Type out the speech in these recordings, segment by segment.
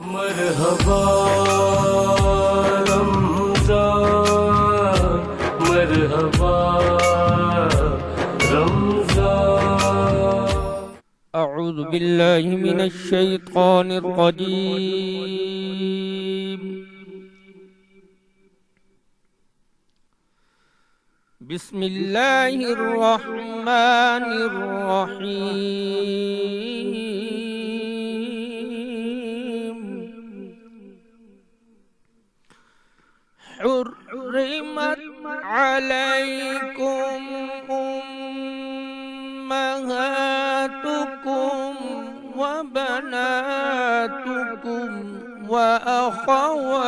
مرحبا رمضان مرحبا رمضان اعوذ باللہ من الشیطان الرجیم بسم اللہ الرحمن الرحیم حرمت علیکم امہاتکم وبناتکم واخواتکم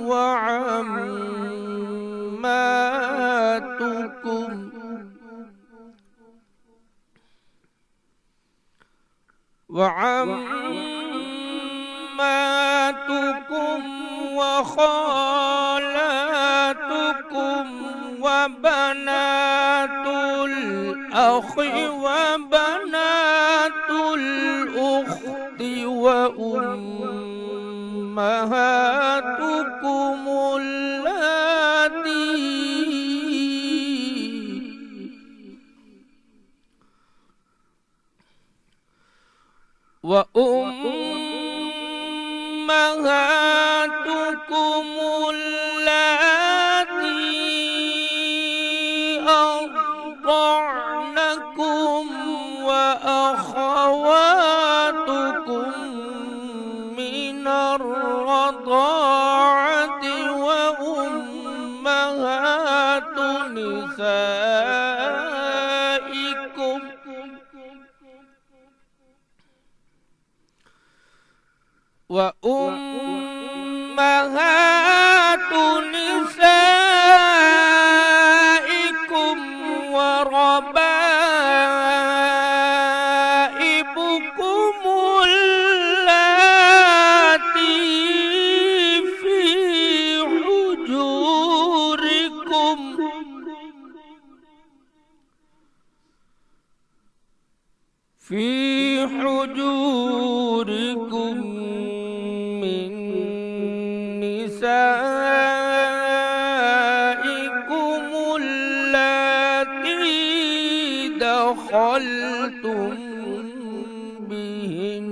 وعماتکم وخالاتكم وبنات الأخ وبنات الأخت وأمهاتكم اللاتي أرضعنكم وأخواتكم من الرضاعة وأمهات نسائكم وربائبكم اللاتي في حجوركم من نسائكم اللاتي دخلتم بهن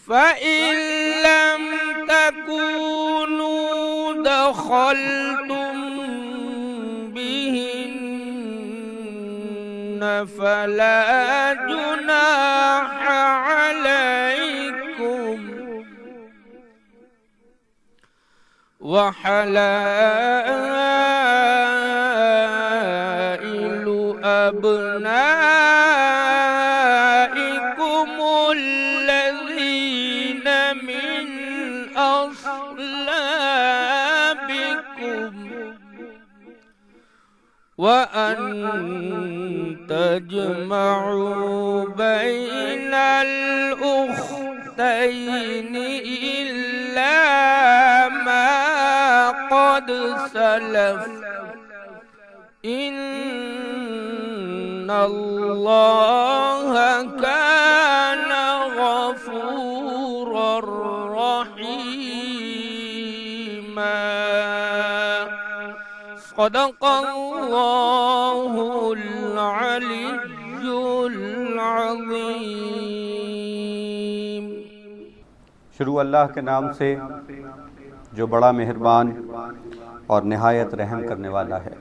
فإن لم تكونوا دخلتم بهن فلا جناح عليكم وحلائل أبنائكم الذين من أصلابكم وأن تجمعوا بين الأختين إلا ما قد سلف إن الله كان غفورا رحيما صدق اللہ العلی العظیم۔ شروع اللہ کے نام سے جو بڑا مہربان اور نہایت رحم کرنے والا ہے۔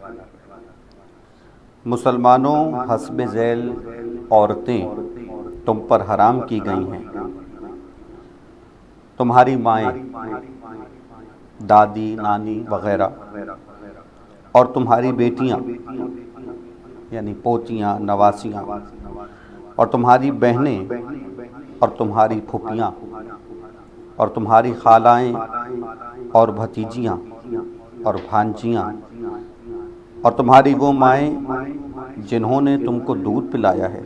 مسلمانوں، حسب ذیل عورتیں تم پر حرام کی گئی ہیں، تمہاری مائیں، دادی، نانی وغیرہ، اور تمہاری بیٹیاں یعنی پوتیاں، نواسیاں، اور تمہاری بہنیں، اور تمہاری پھوپھیاں، اور تمہاری خالائیں اور بھتیجیاں اور بھانجیاں، اور تمہاری وہ مائیں جنہوں نے تم کو دودھ پلایا ہے،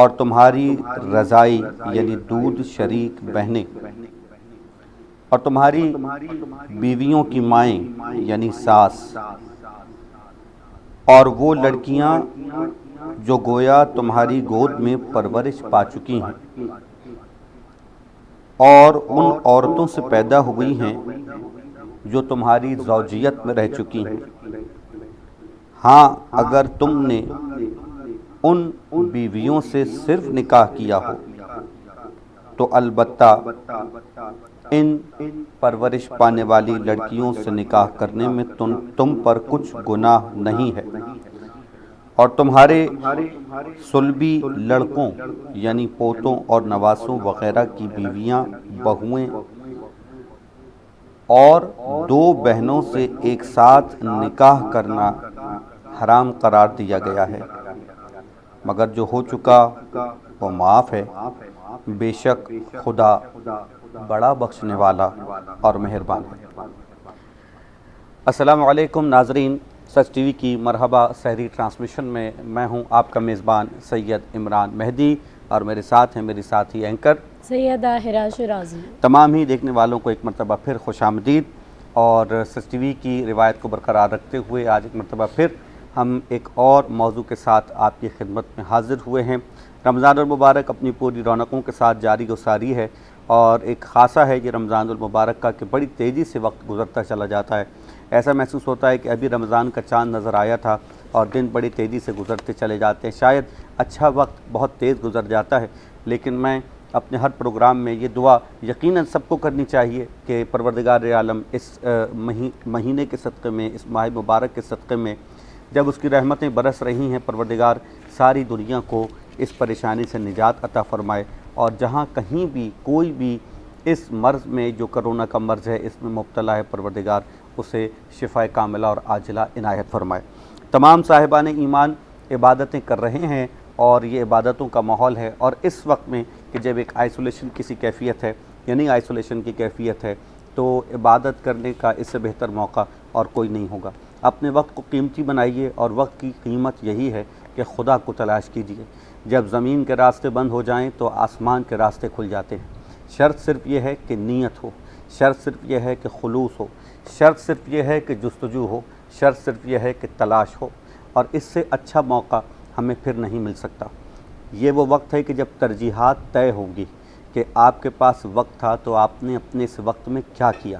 اور تمہاری رضائی یعنی دودھ شریک بہنیں، اور تمہاری بیویوں کی مائیں یعنی ساس، اور وہ لڑکیاں جو گویا تمہاری گود میں پرورش پا چکی ہیں اور ان عورتوں سے پیدا ہوئی ہیں جو تمہاری زوجیت میں رہ چکی ہیں۔ ہاں اگر تم نے ان بیویوں سے صرف نکاح کیا ہو تو البتہ ان پرورش پانے والی لڑکیوں سے نکاح کرنے میں تم پر کچھ گناہ نہیں ہے، اور تمہارے صلبی لڑکوں یعنی پوتوں اور نواسوں وغیرہ کی بیویاں، بہویں اور دو بہنوں سے ایک ساتھ نکاح کرنا حرام قرار دیا گیا ہے، مگر جو ہو چکا وہ معاف ہے، بے شک خدا بڑا بخشنے والا اور مہربان ہے۔ السلام علیکم ناظرین، سچ ٹی وی کی مرحبا سحری ٹرانسمیشن میں میں ہوں آپ کا میزبان سید عمران مہدی، اور میرے ساتھ ہیں میری ساتھی اینکر سیدہ ہرا شرازی۔ تمام ہی دیکھنے والوں کو ایک مرتبہ پھر خوش آمدید، اور سچ ٹی وی کی روایت کو برقرار رکھتے ہوئے آج ایک مرتبہ پھر ہم ایک اور موضوع کے ساتھ آپ کی خدمت میں حاضر ہوئے ہیں۔ رمضان المبارک اپنی پوری رونقوں کے ساتھ جاری و ساری ہے، اور ایک خاصہ ہے یہ رمضان المبارک کا کہ بڑی تیزی سے وقت گزرتا چلا جاتا ہے۔ ایسا محسوس ہوتا ہے کہ ابھی رمضان کا چاند نظر آیا تھا اور دن بڑی تیزی سے گزرتے چلے جاتے ہیں۔ شاید اچھا وقت بہت تیز گزر جاتا ہے، لیکن میں اپنے ہر پروگرام میں یہ دعا یقیناً سب کو کرنی چاہیے کہ پروردگار عالم اس مہینے کے صدقے میں، اس ماہ مبارک کے صدقے میں جب اس کی رحمتیں برس رہی ہیں، پروردگار ساری دنیا کو اس پریشانی سے نجات عطا فرمائے، اور جہاں کہیں بھی کوئی بھی اس مرض میں جو کرونا کا مرض ہے اس میں مبتلا ہے، پروردگار اسے شفا کاملہ اور عاجلہ عنایت فرمائے۔ تمام صاحبان ایمان عبادتیں کر رہے ہیں، اور یہ عبادتوں کا ماحول ہے، اور اس وقت میں کہ جب ایک آئسولیشن کی سی کیفیت ہے، یعنی آئسولیشن کی کیفیت ہے، تو عبادت کرنے کا اس سے بہتر موقع اور کوئی نہیں ہوگا۔ اپنے وقت کو قیمتی بنائیے، اور وقت کی قیمت یہی ہے کہ خدا کو تلاش کیجیے۔ جب زمین کے راستے بند ہو جائیں تو آسمان کے راستے کھل جاتے ہیں۔ شرط صرف یہ ہے کہ نیت ہو، شرط صرف یہ ہے کہ خلوص ہو، شرط صرف یہ ہے کہ جستجو ہو، شرط صرف یہ ہے کہ تلاش ہو، اور اس سے اچھا موقع ہمیں پھر نہیں مل سکتا۔ یہ وہ وقت ہے کہ جب ترجیحات طے ہوں گی کہ آپ کے پاس وقت تھا تو آپ نے اپنے اس وقت میں کیا کیا۔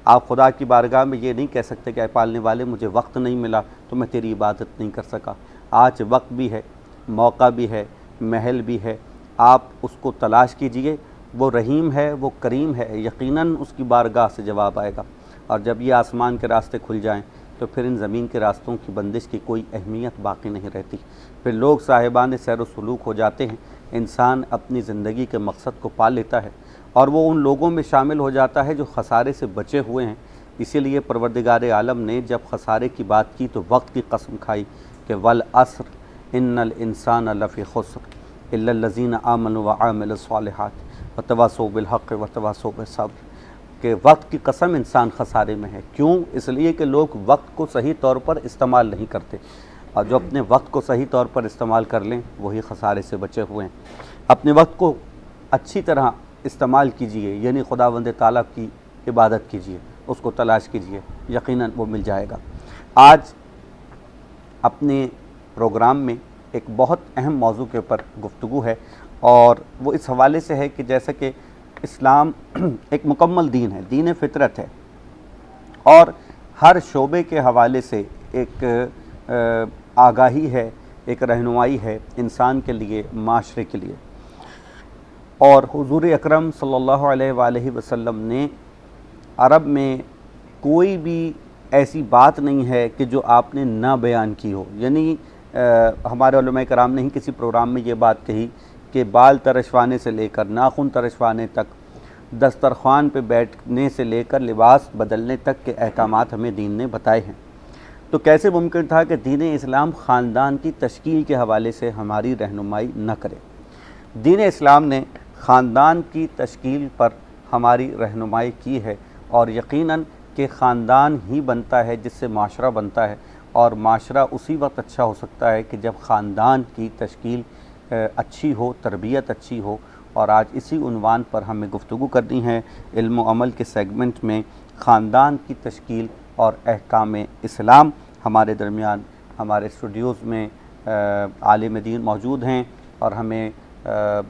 آپ خدا کی بارگاہ میں یہ نہیں کہہ سکتے کہ اے پالنے والے مجھے وقت نہیں ملا تو میں تیری عبادت نہیں کر سکا۔ آج وقت بھی ہے، موقع بھی ہے، محل بھی ہے، آپ اس کو تلاش کیجئے۔ وہ رحیم ہے، وہ کریم ہے، یقیناً اس کی بارگاہ سے جواب آئے گا، اور جب یہ آسمان کے راستے کھل جائیں تو پھر ان زمین کے راستوں کی بندش کی کوئی اہمیت باقی نہیں رہتی۔ پھر لوگ صاحبان سیر و سلوک ہو جاتے ہیں، انسان اپنی زندگی کے مقصد کو پا لیتا ہے، اور وہ ان لوگوں میں شامل ہو جاتا ہے جو خسارے سے بچے ہوئے ہیں۔ اسی لیے پروردگار عالم نے جب خسارے کی بات کی تو وقت کی قسم کھائی کہ والعصر ان الانسان لفی خسر الا الذین آمنوا وعملوا الصالحات وتواصوا بالحق وتواصوا بالصبر، کہ وقت کی قسم انسان خسارے میں ہے۔ کیوں؟ اس لیے کہ لوگ وقت کو صحیح طور پر استعمال نہیں کرتے، اور جو اپنے وقت کو صحیح طور پر استعمال کر لیں وہی خسارے سے بچے ہوئے ہیں۔ اپنے وقت کو اچھی طرح استعمال کیجئے، یعنی خداوند تعالیٰ کی عبادت کیجئے، اس کو تلاش کیجئے، یقیناً وہ مل جائے گا۔ آج اپنے پروگرام میں ایک بہت اہم موضوع کے اوپر گفتگو ہے، اور وہ اس حوالے سے ہے کہ جیسا کہ اسلام ایک مکمل دین ہے، دین فطرت ہے، اور ہر شعبے کے حوالے سے ایک آگاہی ہے، ایک رہنمائی ہے انسان کے لیے، معاشرے کے لیے۔ اور حضور اکرم صلی اللہ علیہ وآلہ وسلم نے عرب میں کوئی بھی ایسی بات نہیں ہے کہ جو آپ نے نہ بیان کی ہو، یعنی ہمارے علماء کرام نے ہی کسی پروگرام میں یہ بات کہی کہ بال ترشوانے سے لے کر ناخن ترشوانے تک، دسترخوان پہ بیٹھنے سے لے کر لباس بدلنے تک کے احکامات ہمیں دین نے بتائے ہیں۔ تو کیسے ممکن تھا کہ دین اسلام خاندان کی تشکیل کے حوالے سے ہماری رہنمائی نہ کرے؟ دین اسلام نے خاندان کی تشکیل پر ہماری رہنمائی کی ہے، اور یقیناً کہ خاندان ہی بنتا ہے جس سے معاشرہ بنتا ہے، اور معاشرہ اسی وقت اچھا ہو سکتا ہے کہ جب خاندان کی تشکیل اچھی ہو، تربیت اچھی ہو۔ اور آج اسی عنوان پر ہمیں گفتگو کرنی ہے علم و عمل کے سیگمنٹ میں، خاندان کی تشکیل اور احکام اسلام۔ ہمارے درمیان ہمارے اسٹوڈیوز میں عالم دین موجود ہیں اور ہمیں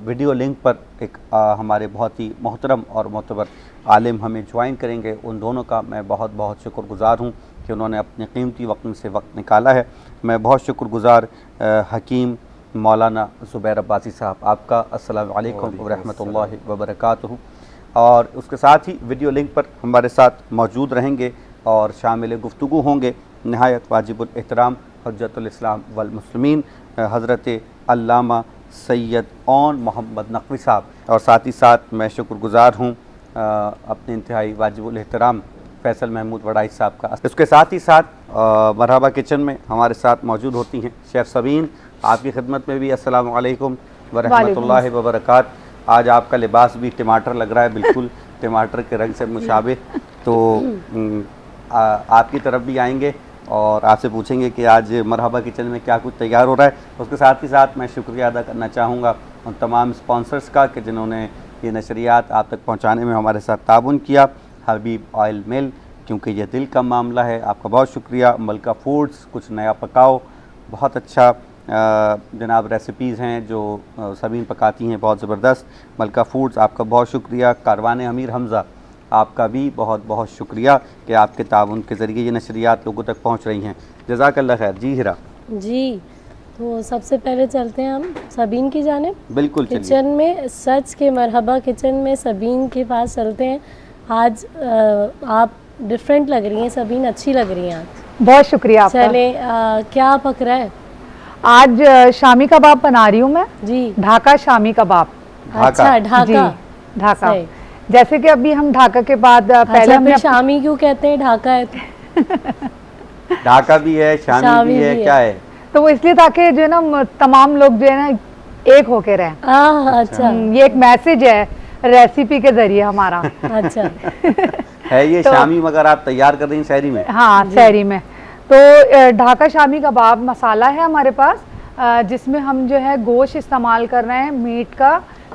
ویڈیو لنک پر ایک ہمارے بہت ہی محترم اور معتبر عالم ہمیں جوائن کریں گے. ان دونوں کا میں بہت بہت شکر گزار ہوں کہ انہوں نے اپنے قیمتی وقت میں سے وقت نکالا ہے. میں بہت شکر گزار حکیم مولانا زبیر عباسی صاحب آپ کا. السلام علیکم ورحمۃ اللہ وبرکاتہ. اور اس کے ساتھ ہی ویڈیو لنک پر ہمارے ساتھ موجود رہیں گے اور شامل گفتگو ہوں گے نہایت واجب الاحترام حجت الاسلام والمسلمین حضرت علامہ سید اون محمد نقوی صاحب. اور ساتھ ہی ساتھ میں شکر گزار ہوں اپنے انتہائی واجب الاحترام فیصل محمود وڈائی صاحب کا. اس کے ساتھ ہی ساتھ مرحبا کچن میں ہمارے ساتھ موجود ہوتی ہیں شیف سبین. آپ کی خدمت میں بھی السلام علیکم ورحمۃ اللہ وبرکاتہ. آج آپ کا لباس بھی ٹماٹر لگ رہا ہے, بالکل ٹماٹر کے رنگ سے مشابہ. تو آپ کی طرف بھی آئیں گے اور آپ سے پوچھیں گے کہ آج مرحبا کچن میں کیا کچھ تیار ہو رہا ہے. اس کے ساتھ ہی ساتھ میں شکریہ ادا کرنا چاہوں گا ان تمام اسپانسرز کا کہ جنہوں نے یہ نشریات آپ تک پہنچانے میں ہمارے ساتھ تعاون کیا. حبیب آئل مل, کیونکہ یہ دل کا معاملہ ہے, آپ کا بہت شکریہ. ملکہ فوڈز, کچھ نیا پکاؤ, بہت اچھا جناب ریسیپیز ہیں جو سبین پکاتی ہیں, بہت زبردست. ملکہ فوڈز آپ کا بہت شکریہ. کاروان امیر حمزہ آپ کا بھی بہت بہت شکریہ کہ آپ کے تعاون کے ذریعے یہ نشریات لوگوں تک پہنچ رہی ہیں. جزاک اللہ خیر. جی ہیرا جی, تو سب سے پہلے چلتے ہیں ہم سبین کی جانب. بالکل, کچن میں سچ کے مرحبا کچن میں سبین کے پاس چلتے ہیں. آج آپ ڈفرینٹ لگ رہی ہیں سبین, اچھی لگ رہی ہیں آج. بہت شکریہ آپ کا. چلیں کیا پک رہا ہے آج؟ شامی کباب بنا رہی ہوں میں. جی, ڈھاکہ شامی کباب. اچھا ڈھاکہ. جی ڈھاکہ. صحیح. جیسے کہ ابھی ہم ڈھاکہ کے بعد پہلے ہم نے شامی کیوں کہتے ہیں, ڈھاکہ ہے تو ڈھاکہ بھی ہے, شامی بھی ہے, کیا ہے؟ تو وہ اس لیے تاکہ جو ہے نا تمام لوگ جو ہے نا ایک ہو کے رہیں. اچھا, یہ ایک میسج ہے ریسیپی کے ذریعے ہمارا. اچھا ہے یہ شامی مگر آپ تیار کر رہی ہیں شہری میں؟ ہاں شہری میں. تو ڈھاکہ شامی کباب مسالہ ہے ہمارے پاس, جس میں ہم جو ہے گوشت استعمال کر رہے ہیں,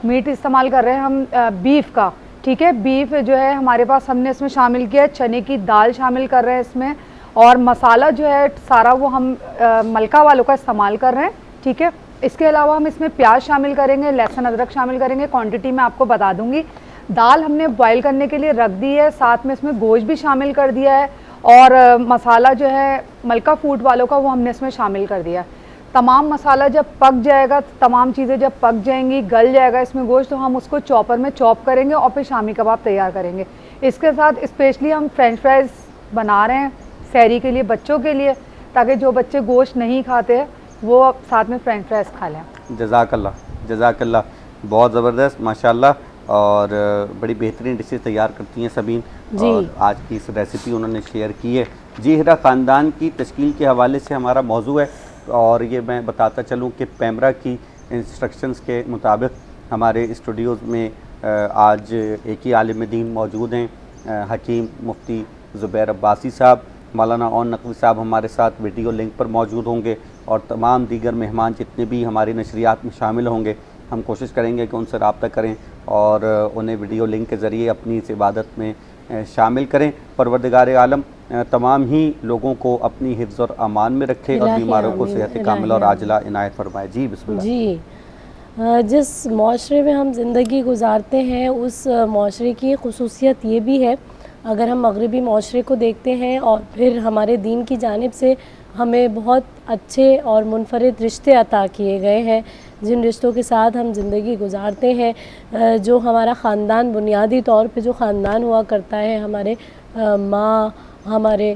میٹ استعمال کر رہے ہیں ہم بیف کا. ٹھیک ہے, بیف جو ہے ہمارے پاس ہم نے اس میں شامل کیا ہے, چنے کی دال شامل کر رہے ہیں اس میں, اور مسالہ جو ہے سارا وہ ہم ملکہ والوں کا استعمال کر رہے ہیں. ٹھیک ہے, اس کے علاوہ ہم اس میں پیاز شامل کریں گے, لہسن ادرک شامل کریں گے. کوانٹٹی میں آپ کو بتا دوں گی. دال ہم نے بوائل کرنے کے لیے رکھ دی ہے, ساتھ میں اس میں گوشت بھی شامل کر دیا ہے, اور مسالہ جو ہے ملکہ فوڈ والوں کا وہ ہم نے اس میں شامل کر دیا. تمام مسالہ جب پک جائے گا, تمام چیزیں جب پک جائیں گی, گل جائے گا اس میں گوشت, تو ہم اس کو چاپر میں چاپ کریں گے اور پھر شامی کباب تیار کریں گے. اس کے ساتھ اسپیشلی ہم فرینچ فرائز بنا رہے ہیں سحری کے لیے, بچوں کے لیے, تاکہ جو بچے گوشت نہیں کھاتے ہیں وہ ساتھ میں فرینچ فرائز کھا لیں. جزاک اللہ, جزاک اللہ. بہت زبردست ماشاءاللہ, اور بڑی بہترین ڈشز تیار کرتی ہیں سبین. اور آج کی اس ریسیپی انہوں نے شیئر کی ہے. جی ہیرا, خاندان کی تشکیل کے حوالے سے ہمارا موضوع ہے, اور یہ میں بتاتا چلوں کہ پیمرا کی انسٹرکشنز کے مطابق ہمارے اسٹوڈیوز میں آج ایک ہی عالم دین موجود ہیں, حکیم مفتی زبیر عباسی صاحب. مولانا اون نقوی صاحب ہمارے ساتھ ویڈیو لنک پر موجود ہوں گے, اور تمام دیگر مہمان جتنے بھی ہماری نشریات میں شامل ہوں گے, ہم کوشش کریں گے کہ ان سے رابطہ کریں اور انہیں ویڈیو لنک کے ذریعے اپنی اس عبادت میں شامل کریں. پروردگار عالم تمام ہی لوگوں کو اپنی حفظ اور امان میں رکھے اور بیماروں کو صحت کاملہ اور عاجلہ عنایت فرمائے. جی بسم اللہ. جی, جس معاشرے میں ہم زندگی گزارتے ہیں اس معاشرے کی خصوصیت یہ بھی ہے, اگر ہم مغربی معاشرے کو دیکھتے ہیں اور پھر ہمارے دین کی جانب سے ہمیں بہت اچھے اور منفرد رشتے عطا کیے گئے ہیں, جن رشتوں کے ساتھ ہم زندگی گزارتے ہیں, جو ہمارا خاندان بنیادی طور پہ جو خاندان ہوا کرتا ہے, ہمارے ماں, ہمارے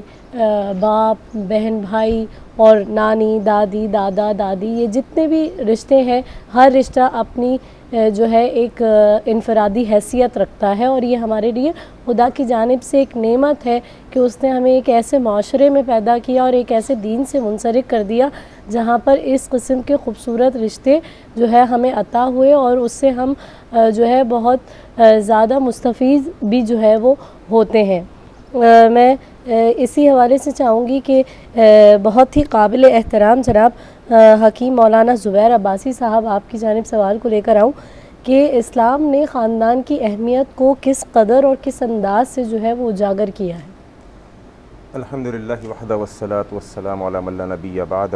باپ, بہن بھائی, اور نانی, دادی, دادا, دادی, یہ جتنے بھی رشتے ہیں, ہر رشتہ اپنی جو ہے ایک انفرادی حیثیت رکھتا ہے, اور یہ ہمارے لیے خدا کی جانب سے ایک نعمت ہے کہ اس نے ہمیں ایک ایسے معاشرے میں پیدا کیا اور ایک ایسے دین سے منسلک کر دیا جہاں پر اس قسم کے خوبصورت رشتے جو ہے ہمیں عطا ہوئے, اور اس سے ہم جو ہے بہت زیادہ مستفیض بھی جو ہے وہ ہوتے ہیں. میں اسی حوالے سے چاہوں گی کہ بہت ہی قابل احترام جناب حکیم مولانا زبیر عباسی صاحب, آپ کی جانب سوال کو لے کر آؤں کہ اسلام نے خاندان کی اہمیت کو کس قدر اور کس انداز سے جو ہے وہ اجاگر کیا ہے. الحمدللہ وحدہ والصلاة والسلام علی من لا نبی بعد.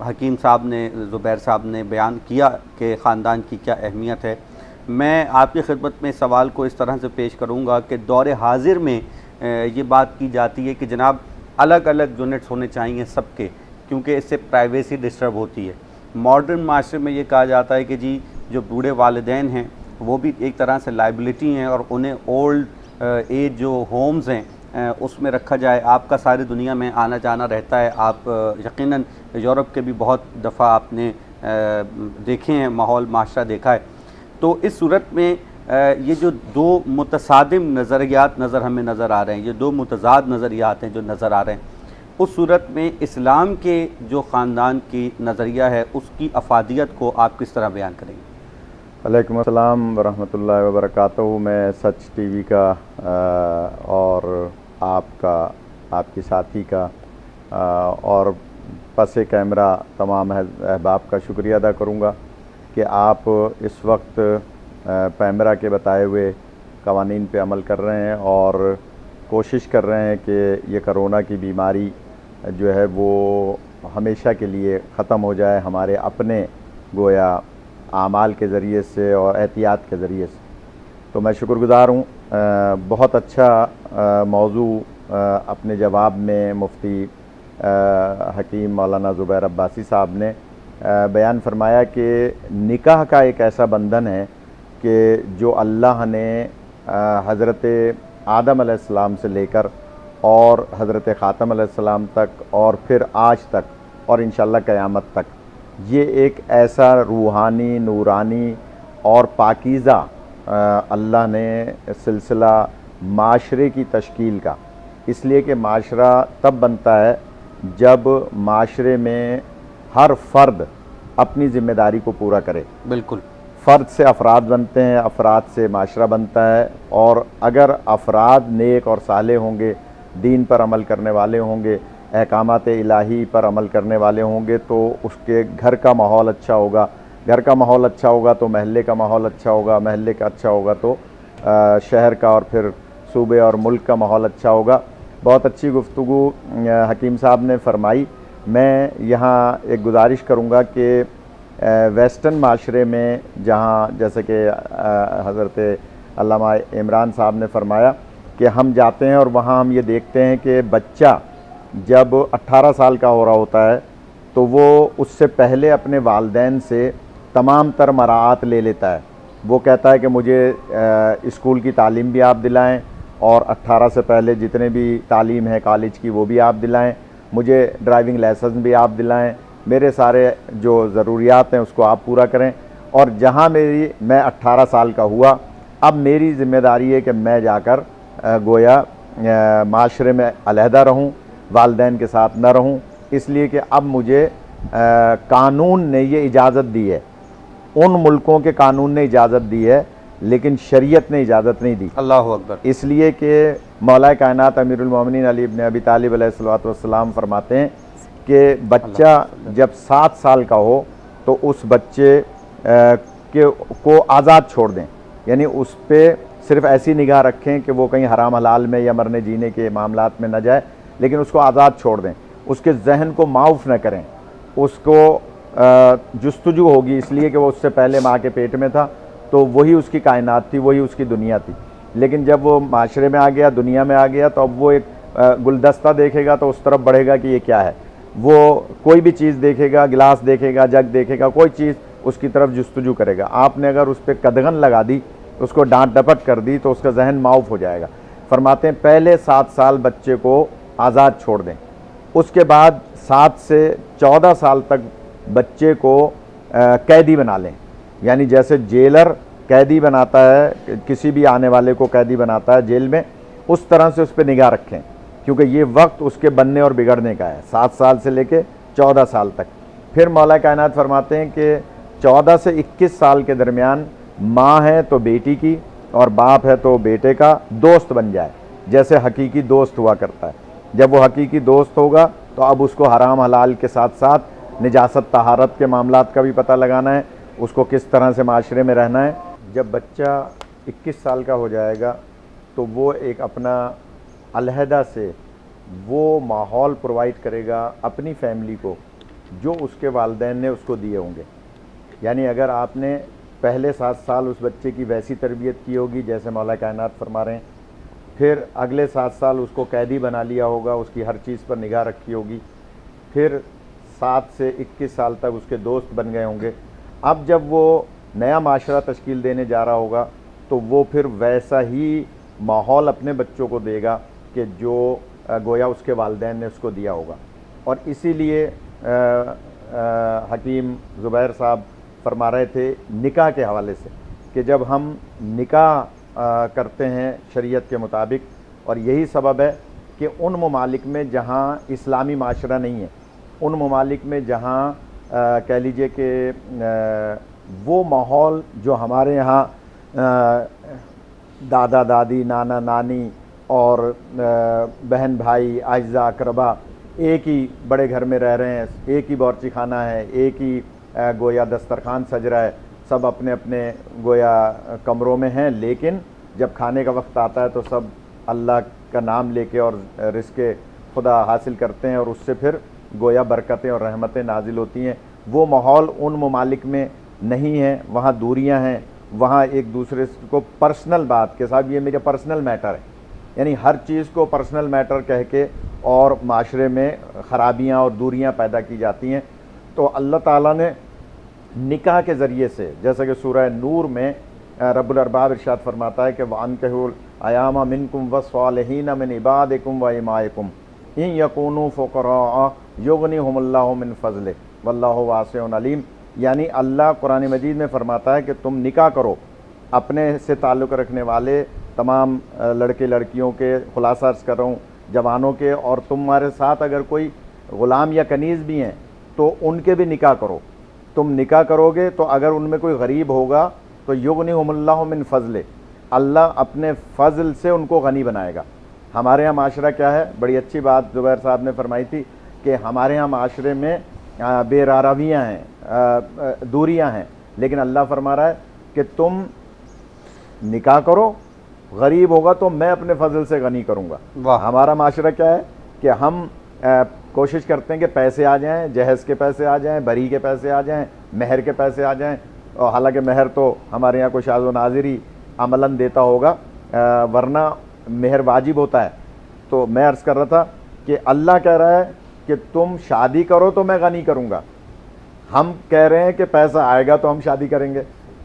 حکیم صاحب نے زبیر صاحب نے بیان کیا کہ خاندان کی کیا اہمیت ہے، میں آپ کی خدمت میں سوال کو اس طرح سے پیش کروں گا کہ دور حاضر میں یہ بات کی جاتی ہے کہ جناب الگ الگ یونٹس ہونے چاہیے سب کے، کیونکہ اس سے پرائیویسی ڈسٹرب ہوتی ہے۔ ماڈرن معاشرے میں یہ کہا جاتا ہے کہ جی جو بوڑھے والدین ہیں وہ بھی ایک طرح سے لائبلٹی ہیں اور انہیں اولڈ ایج جو ہومز ہیں اس میں رکھا جائے۔ آپ کا ساری دنیا میں آنا جانا رہتا ہے، آپ یقیناً یورپ کے بھی بہت دفعہ آپ نے دیکھے ہیں، ماحول معاشرہ دیکھا ہے۔ تو اس صورت میں یہ جو دو متصادم نظریات ہمیں نظر آ رہے ہیں، یہ دو متضاد نظریات ہیں جو نظر آ رہے ہیں، اس صورت میں اسلام کے جو خاندان کی نظریہ ہے اس کی افادیت کو آپ کس طرح بیان کریں گے؟ وعلیکم السلام ورحمۃ اللہ وبرکاتہ۔ میں سچ ٹی وی کا اور آپ کی ساتھی کا اور پس کیمرہ تمام احباب کا شکریہ ادا کروں گا کہ آپ اس وقت پیمرا کے بتائے ہوئے قوانین پہ عمل کر رہے ہیں اور کوشش کر رہے ہیں کہ یہ کرونا کی بیماری جو ہے وہ ہمیشہ کے لیے ختم ہو جائے ہمارے اپنے گویا اعمال کے ذریعے سے اور احتیاط کے ذریعے سے۔ تو میں شکر گزار ہوں۔ بہت اچھا موضوع اپنے جواب میں مفتی حکیم مولانا زبیر عباسی صاحب نے بیان فرمایا کہ نکاح کا ایک ایسا بندھن ہے کہ جو اللہ نے حضرت آدم علیہ السلام سے لے کر اور حضرت خاتم علیہ السلام تک اور پھر آج تک اور انشاءاللہ قیامت تک، یہ ایک ایسا روحانی نورانی اور پاکیزہ اللہ نے سلسلہ معاشرے کی تشکیل کا، اس لیے کہ معاشرہ تب بنتا ہے جب معاشرے میں ہر فرد اپنی ذمہ داری کو پورا کرے۔ بالکل، فرد سے افراد بنتے ہیں، افراد سے معاشرہ بنتا ہے، اور اگر افراد نیک اور صالح ہوں گے، دین پر عمل کرنے والے ہوں گے، احکامات الہی پر عمل کرنے والے ہوں گے، تو اس کے گھر کا ماحول اچھا ہوگا، گھر کا ماحول اچھا ہوگا تو محلے کا ماحول اچھا ہوگا، محلے کا اچھا ہوگا تو شہر کا اور پھر صوبے اور ملک کا ماحول اچھا ہوگا۔ بہت اچھی گفتگو حکیم صاحب نے فرمائی۔ میں یہاں ایک گزارش کروں گا کہ ویسٹرن معاشرے میں جہاں جیسے کہ حضرت علامہ عمران صاحب نے فرمایا کہ ہم جاتے ہیں اور وہاں ہم یہ دیکھتے ہیں کہ بچہ جب 18 سال کا ہو رہا ہوتا ہے تو وہ اس سے پہلے اپنے والدین سے تمام تر مراعات لے لیتا ہے۔ وہ کہتا ہے کہ مجھے اسکول کی تعلیم بھی آپ دلائیں، اور 18 سے پہلے جتنے بھی تعلیم ہے کالج کی وہ بھی آپ دلائیں، مجھے ڈرائیونگ لائسنس بھی آپ دلائیں، میرے سارے جو ضروریات ہیں اس کو آپ پورا کریں، اور جہاں میں 18 سال کا ہوا اب میری ذمہ داری ہے کہ میں جا کر گویا معاشرے میں علیحدہ رہوں، والدین کے ساتھ نہ رہوں، اس لیے کہ اب مجھے قانون نے یہ اجازت دی ہے، ان ملکوں کے قانون نے اجازت دی ہے لیکن شریعت نے اجازت نہیں دی۔ اللہ اکبر۔ اس لیے کہ مولا کائنات امیر المومنین علی ابن ابی طالب علیہ الصلوۃ والسلام فرماتے ہیں کہ بچہ جب 7 سال کا ہو تو اس بچے کو آزاد چھوڑ دیں، یعنی اس پہ صرف ایسی نگاہ رکھیں کہ وہ کہیں حرام حلال میں یا مرنے جینے کے معاملات میں نہ جائے، لیکن اس کو آزاد چھوڑ دیں، اس کے ذہن کو معاف نہ کریں، اس کو جستجو ہوگی اس لیے کہ وہ اس سے پہلے ماں کے پیٹ میں تھا تو وہی اس کی کائنات تھی، وہی اس کی دنیا تھی، لیکن جب وہ معاشرے میں آ گیا، دنیا میں آ گیا، تو اب وہ ایک گلدستہ دیکھے گا تو اس طرف بڑھے گا کہ یہ کیا ہے، وہ کوئی بھی چیز دیکھے گا، گلاس دیکھے گا، جگ دیکھے گا، کوئی چیز اس کی طرف جستجو کرے گا۔ آپ نے اگر اس پہ قدغن لگا دی، اس کو ڈانٹ ڈپٹ کر دی تو اس کا ذہن معاف ہو جائے گا۔ فرماتے ہیں پہلے 7 سال بچے کو آزاد چھوڑ دیں، اس کے بعد 7 سے 14 سال تک بچے کو قیدی بنا لیں، یعنی جیسے جیلر قیدی بناتا ہے، کسی بھی آنے والے کو قیدی بناتا ہے جیل میں، اس طرح سے اس پہ نگاہ رکھیں، کیونکہ یہ وقت اس کے بننے اور بگڑنے کا ہے، 7 سال سے لے کے 14 سال تک۔ پھر مولا کائنات فرماتے ہیں کہ 14 سے 21 سال کے درمیان ماں ہے تو بیٹی کی اور باپ ہے تو بیٹے کا دوست بن جائے، جیسے حقیقی دوست ہوا کرتا ہے۔ جب وہ حقیقی دوست ہوگا تو اب اس کو حرام حلال کے ساتھ ساتھ نجاست طہارت کے معاملات کا بھی پتہ لگانا ہے، اس کو کس طرح سے معاشرے میں رہنا ہے۔ جب بچہ 21 سال کا ہو جائے گا تو وہ ایک اپنا علیحدہ سے وہ ماحول پرووائڈ کرے گا اپنی فیملی کو جو اس کے والدین نے اس کو دیے ہوں گے. یعنی اگر آپ نے پہلے 7 سال اس بچے کی ویسی تربیت کی ہوگی جیسے مولا کائنات فرما رہے ہیں, پھر اگلے 7 سال اس کو قیدی بنا لیا ہوگا, اس کی ہر چیز پر نگاہ رکھی ہوگی, پھر 7 سے 21 سال تک اس کے دوست بن گئے ہوں گے. اب جب وہ نیا معاشرہ تشکیل دینے جا رہا ہوگا تو وہ پھر ویسا ہی ماحول اپنے بچوں کو دے گا کہ جو گویا اس کے والدین نے اس کو دیا ہوگا. اور اسی لیے حکیم زبیر صاحب فرما رہے تھے نکاح کے حوالے سے کہ جب ہم نکاح کرتے ہیں شریعت کے مطابق, اور یہی سبب ہے کہ ان ممالک میں جہاں اسلامی معاشرہ نہیں ہے, ان ممالک میں جہاں کہہ لیجئے کہ وہ ماحول جو ہمارے یہاں دادا دادی نانا نانی اور بہن بھائی اعزاء اقربا ایک ہی بڑے گھر میں رہ رہے ہیں, ایک ہی باورچی خانہ ہے, ایک ہی گویا دسترخوان سج رہا ہے, سب اپنے اپنے گویا کمروں میں ہیں, لیکن جب کھانے کا وقت آتا ہے تو سب اللہ کا نام لے کے اور رزق خدا حاصل کرتے ہیں, اور اس سے پھر گویا برکتیں اور رحمتیں نازل ہوتی ہیں. وہ ماحول ان ممالک میں نہیں ہے, وہاں دوریاں ہیں, وہاں ایک دوسرے کو پرسنل بات کے صاحب یہ میرا پرسنل میٹر ہے, یعنی ہر چیز کو پرسنل میٹر کہہ کے اور معاشرے میں خرابیاں اور دوریاں پیدا کی جاتی ہیں. تو اللہ تعالیٰ نے نکاح کے ذریعے سے, جیسا کہ سورہ نور میں رب الارباب ارشاد فرماتا ہے کہ وَأَنكِحُوا الْأَيَامَ مِنكُمْ وَالصَّالِحِينَ مِنْ عِبَادِكُمْ وَإِمَائِكُمْ إِنْ يَكُونُوا فُقَرَاءَ يُغْنِهُمُ اللَّهُ مِنْ فَضْلِهِ وَاللَّهُ وَاسِعٌ عَلِيمٌ. یعنی اللہ قرآن مجید میں فرماتا ہے کہ تم نکاح کرو اپنے سے تعلق رکھنے والے تمام لڑکے لڑکیوں کے, خلاصہ عرض کر رہا ہوں جوانوں کے, اور تمہارے ساتھ اگر کوئی غلام یا کنیز بھی ہیں تو ان کے بھی نکاح کرو. تم نکاح کرو گے تو اگر ان میں کوئی غریب ہوگا تو یغنیہم اللہ من فضل, اللہ اپنے فضل سے ان کو غنی بنائے گا. ہمارے ہاں معاشرہ کیا ہے, بڑی اچھی بات زبیر صاحب نے فرمائی تھی کہ ہمارے ہاں معاشرے میں بے رارویاں ہیں, دوریاں ہیں, لیکن اللہ فرما رہا ہے کہ تم نکاح کرو, غریب ہوگا تو میں اپنے فضل سے غنی کروں گا. ہمارا معاشرہ کیا ہے کہ ہم کوشش کرتے ہیں کہ پیسے آ جائیں, جہیز کے پیسے آ جائیں, بری کے پیسے آ جائیں, مہر کے پیسے آ جائیں, اور حالانکہ مہر تو ہمارے یہاں کوئی شاذ و نادر ہی عملاً دیتا ہوگا, ورنہ مہر واجب ہوتا ہے. تو میں عرض کر رہا تھا کہ اللہ کہہ رہا ہے کہ تم شادی کرو تو میں غنی کروں گا. ہم کہہ رہے ہیں کہ پیسہ آئے گا تو ہم شادی کریں گے.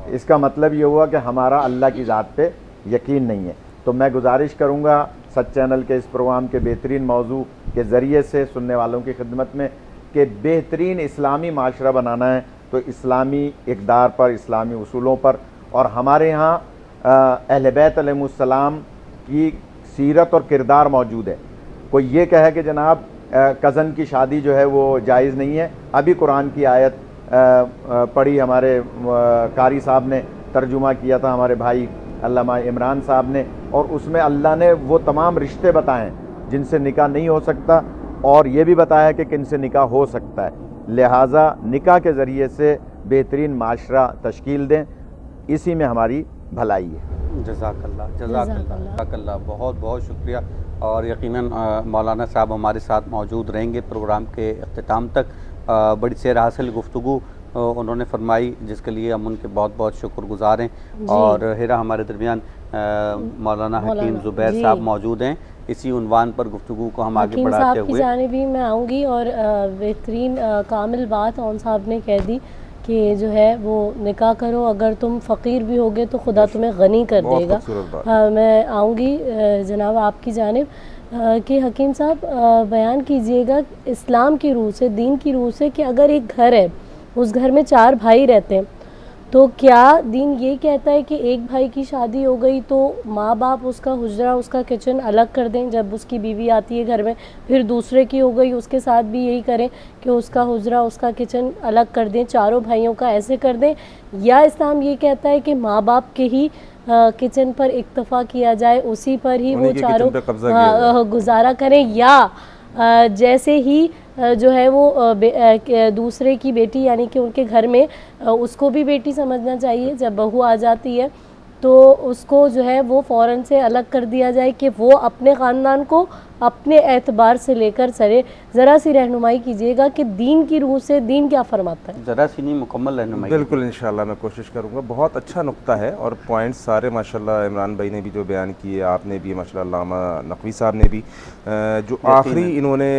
اس کا مطلب یہ ہوا کہ ہمارا اللہ کی ذات پہ یقین نہیں ہے. تو میں گزارش کروں گا سچ چینل کے اس پروگرام کے بہترین موضوع کے ذریعے سے سننے والوں کی خدمت میں کہ بہترین اسلامی معاشرہ بنانا ہے تو اسلامی اقدار پر, اسلامی اصولوں پر. اور ہمارے یہاں اہل بیت علیہ السلام کی سیرت اور کردار موجود ہے. کوئی یہ کہے کہ جناب کزن کی شادی جو ہے وہ جائز نہیں ہے, ابھی قرآن کی آیت پڑھی ہمارے قاری صاحب نے, ترجمہ کیا تھا ہمارے بھائی علامہ عمران صاحب نے, اور اس میں اللہ نے وہ تمام رشتے بتائے ہیں جن سے نکاح نہیں ہو سکتا, اور یہ بھی بتایا کہ کن سے نکاح ہو سکتا ہے. لہٰذا نکاح کے ذریعے سے بہترین معاشرہ تشکیل دیں, اسی میں ہماری بھلائی ہے. جزاک اللہ, جزاک اللہ, جزاک اللہ, بہت بہت شکریہ. اور یقیناً مولانا صاحب ہمارے ساتھ موجود رہیں گے پروگرام کے اختتام تک. بڑی سیر حاصل گفتگو انہوں نے فرمائی جس کے لیے ہم ان کے بہت بہت شکر گزار ہیں. اور ہیرا ہمارے درمیان مولانا حکیم زبیر صاحب موجود ہیں. اسی عنوان پر گفتگو کو ہم آگے بڑھاتے ہوئے حکیم صاحب کی جانب ہی میں آؤں گی, اور بہترین کامل بات اون صاحب نے کہہ دی کہ جو ہے وہ نکاح کرو, اگر تم فقیر بھی ہوگے تو خدا تمہیں غنی کر دے گا. میں آؤں گی جناب آپ کی جانب کہ حکیم صاحب بیان کیجئے گا اسلام کی روح سے, دین کی روح سے, کہ اگر ایک گھر ہے, اس گھر میں 4 بھائی رہتے ہیں, تو کیا دین یہ کہتا ہے کہ ایک بھائی کی شادی ہو گئی تو ماں باپ اس کا حجرہ, اس کا کچن الگ کر دیں, جب اس کی بیوی آتی ہے گھر میں, پھر دوسرے کی ہو گئی اس کے ساتھ بھی یہی کریں کہ اس کا حجرہ, اس کا کچن الگ کر دیں, چاروں بھائیوں کا ایسے کر دیں؟ یا اسلام یہ کہتا ہے کہ ماں باپ کے ہی کچن پر اکتفا کیا جائے, اسی پر ہی وہ چاروں گزارا کریں, یا جیسے ہی جو ہے وہ دوسرے کی بیٹی یعنی کہ ان کے گھر میں اس کو بھی بیٹی سمجھنا چاہیے, جب بہو آ جاتی ہے تو اس کو جو ہے وہ فوراً سے الگ کر دیا جائے کہ وہ اپنے خاندان کو اپنے اعتبار سے لے کر چلے. ذرا سی رہنمائی کیجیے گا کہ دین کی روح سے دین کیا فرماتا ہے. ذرا سی نہیں، مکمل رہنمائی. بالکل انشاءاللہ میں کوشش کروں گا. بہت اچھا نقطہ ہے اور پوائنٹس سارے ماشاءاللہ عمران بھائی نے بھی جو بیان کیے، آپ نے بھی ماشاءاللہ، علامہ نقوی صاحب نے بھی جو آخری انہوں نے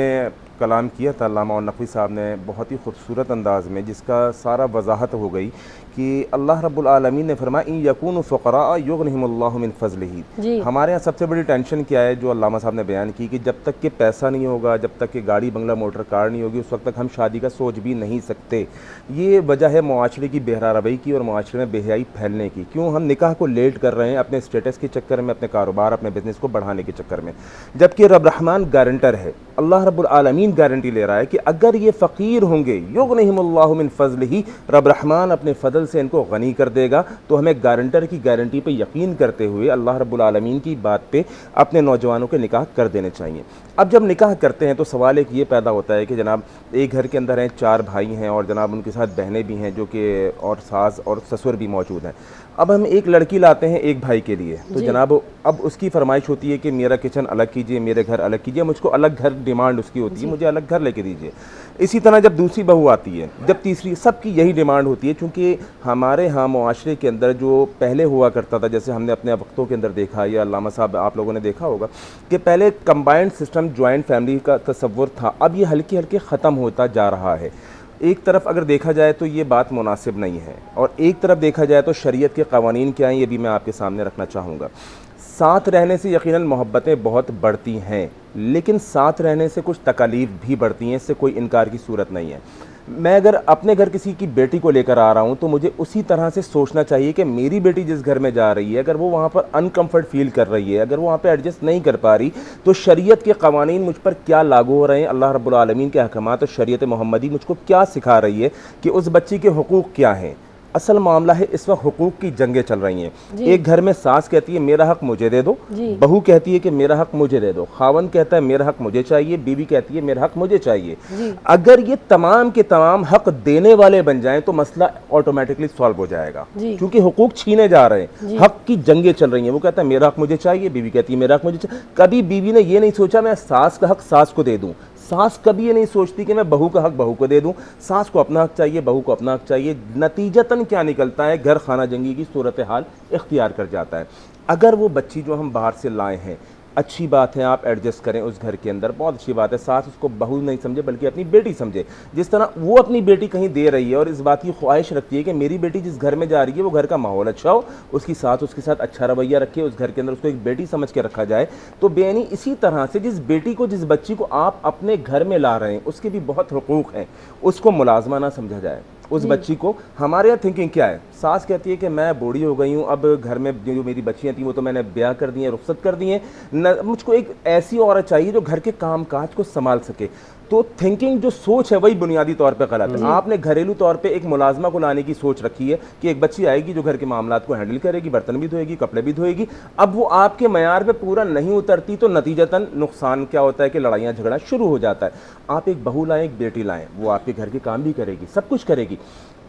کلام کیا تھا علامہ نقوی صاحب نے بہت ہی خوبصورت انداز میں، جس کا سارا وضاحت ہو گئی کہ اللہ رب العالمین نے فرمایا ان یکونوا فقراء یغنہم اللہ من فضلہ. ہمارے یہاں سب سے بڑی ٹینشن کیا ہے جو علامہ صاحب نے بیان کی کہ جب تک کہ پیسہ نہیں ہوگا، جب تک کہ گاڑی بنگلہ موٹر کار نہیں ہوگی، اس وقت تک ہم شادی کا سوچ بھی نہیں سکتے. یہ وجہ ہے معاشرے کی بہرا روی کی اور معاشرے میں بے حیائی پھیلنے کی. کیوں ہم نکاح کو لیٹ کر رہے ہیں؟ اپنے اسٹیٹس کے چکر میں، اپنے کاروبار، اپنے بزنس کو بڑھانے کے چکر میں، جبکہ رب رحمان گارنٹر ہے. اللہ رب العالمین گارنٹی لے رہا ہے کہ اگر یہ فقیر ہوں گے یغنہم اللہ من فضلہ، رب رحمان اپنے فضل سے ان کو غنی کر دے گا. تو ہمیں گارنٹر کی گارنٹی پہ یقین کرتے ہوئے اللہ رب العالمین کی بات پہ اپنے نوجوانوں کے نکاح کر دینے چاہیے. اب جب نکاح کرتے ہیں تو سوال ایک یہ پیدا ہوتا ہے کہ جناب ایک گھر کے اندر ہیں، 4 بھائی ہیں اور جناب ان کے ساتھ بہنیں بھی ہیں جو کہ اور ساس اور سسر بھی موجود ہیں. اب ہم ایک لڑکی لاتے ہیں ایک بھائی کے لیے، تو جناب اب اس کی فرمائش ہوتی ہے کہ میرا کچن الگ کیجئے، میرے گھر الگ کیجئے، مجھ کو الگ گھر ڈیمانڈ اس کی ہوتی ہے، مجھے الگ گھر لے کے دیجئے. اسی طرح جب دوسری بہو آتی ہے، جب تیسری، سب کی یہی ڈیمانڈ ہوتی ہے. چونکہ ہمارے ہاں معاشرے کے اندر جو پہلے ہوا کرتا تھا، جیسے ہم نے اپنے وقتوں کے اندر دیکھا یا علامہ صاحب آپ لوگوں نے دیکھا ہوگا کہ پہلے کمبائنڈ سسٹم جوائنٹ فیملی کا تصور تھا، اب یہ ہلکے ہلکے ختم ہوتا جا رہا ہے. ایک طرف اگر دیکھا جائے تو یہ بات مناسب نہیں ہے، اور ایک طرف دیکھا جائے تو شریعت کے قوانین کیا ہیں یہ بھی میں آپ کے سامنے رکھنا چاہوں گا. ساتھ رہنے سے یقیناً محبتیں بہت بڑھتی ہیں، لیکن ساتھ رہنے سے کچھ تکالیف بھی بڑھتی ہیں، اس سے کوئی انکار کی صورت نہیں ہے. میں اگر اپنے گھر کسی کی بیٹی کو لے کر آ رہا ہوں تو مجھے اسی طرح سے سوچنا چاہیے کہ میری بیٹی جس گھر میں جا رہی ہے، اگر وہ وہاں پر انکمفرٹ فیل کر رہی ہے، اگر وہ وہاں پہ ایڈجسٹ نہیں کر پا رہی، تو شریعت کے قوانین مجھ پر کیا لاگو ہو رہے ہیں، اللہ رب العالمین کے احکامات اور شریعت محمدی مجھ کو کیا سکھا رہی ہے کہ اس بچی کے حقوق کیا ہیں. اصل معاملہ ہے اس وقت حقوق کی جنگیں چل رہی ہیں. ایک گھر میں ساس کہتی ہے میرا حق مجھے دے دو، بہو کہتی ہے کہ میرا حق مجھے دے دو، خاوند کہتا ہے میرا حق مجھے چاہیے، بیوی کہتی ہے میرا حق مجھے چاہیے. اگر یہ تمام کے تمام حق دینے والے بن جائیں تو مسئلہ آٹومیٹکلی سالو ہو جائے گا، کیونکہ حقوق چھینے جا رہے ہیں، حق کی جنگیں چل رہی ہیں. وہ کہتا ہے میرا حق مجھے چاہیے، بیوی کہتی ہے میرا حق مجھے چاہیے. کبھی بیوی نے یہ نہیں سوچا میں ساس کا حق ساس کو دے دوں، ساس کبھی یہ نہیں سوچتی کہ میں بہو کا حق بہو کو دے دوں. ساس کو اپنا حق چاہیے، بہو کو اپنا حق چاہیے. نتیجتاً کیا نکلتا ہے؟ گھر خانہ جنگی کی صورتحال اختیار کر جاتا ہے. اگر وہ بچی جو ہم باہر سے لائے ہیں، اچھی بات ہے آپ ایڈجسٹ کریں اس گھر کے اندر، بہت اچھی بات ہے. ساس اس کو بہو نہیں سمجھے بلکہ اپنی بیٹی سمجھے. جس طرح وہ اپنی بیٹی کہیں دے رہی ہے اور اس بات کی خواہش رکھتی ہے کہ میری بیٹی جس گھر میں جا رہی ہے وہ گھر کا ماحول اچھا ہو، اس کی ساس اس کے ساتھ اچھا رویہ رکھے، اس گھر کے اندر اس کو ایک بیٹی سمجھ کے رکھا جائے. تو یعنی اسی طرح سے جس بیٹی کو، جس بچی کو آپ اپنے گھر میں لا رہے ہیں، اس کے بھی بہت حقوق ہیں، اس کو ملازمہ نہ سمجھا جائے. اس بچی کو، ہمارے یہاں تھنکنگ کیا ہے؟ ساس کہتی ہے کہ میں بوڑھی ہو گئی ہوں، اب گھر میں جو میری بچیاں تھیں وہ تو میں نے بیاہ کر دی ہیں، رخصت کر دی ہیں، مجھ کو ایک ایسی عورت چاہیے جو گھر کے کام کاج کو سنبھال سکے. تو تھنکنگ جو سوچ ہے وہی بنیادی طور پہ غلط ہے. آپ نے گھریلو طور پہ ایک ملازمہ کو لانے کی سوچ رکھی ہے کہ ایک بچی آئے گی جو گھر کے معاملات کو ہینڈل کرے گی، برتن بھی دھوئے گی، کپڑے بھی دھوئے گی. اب وہ آپ کے معیار پہ پورا نہیں اترتی تو نتیجتاً نقصان کیا ہوتا ہے کہ لڑائیاں جھگڑا شروع ہو جاتا ہے. آپ ایک بہو لائیں، ایک بیٹی لائیں، وہ آپ کے گھر کے کام بھی کرے گی، سب کچھ کرے گی.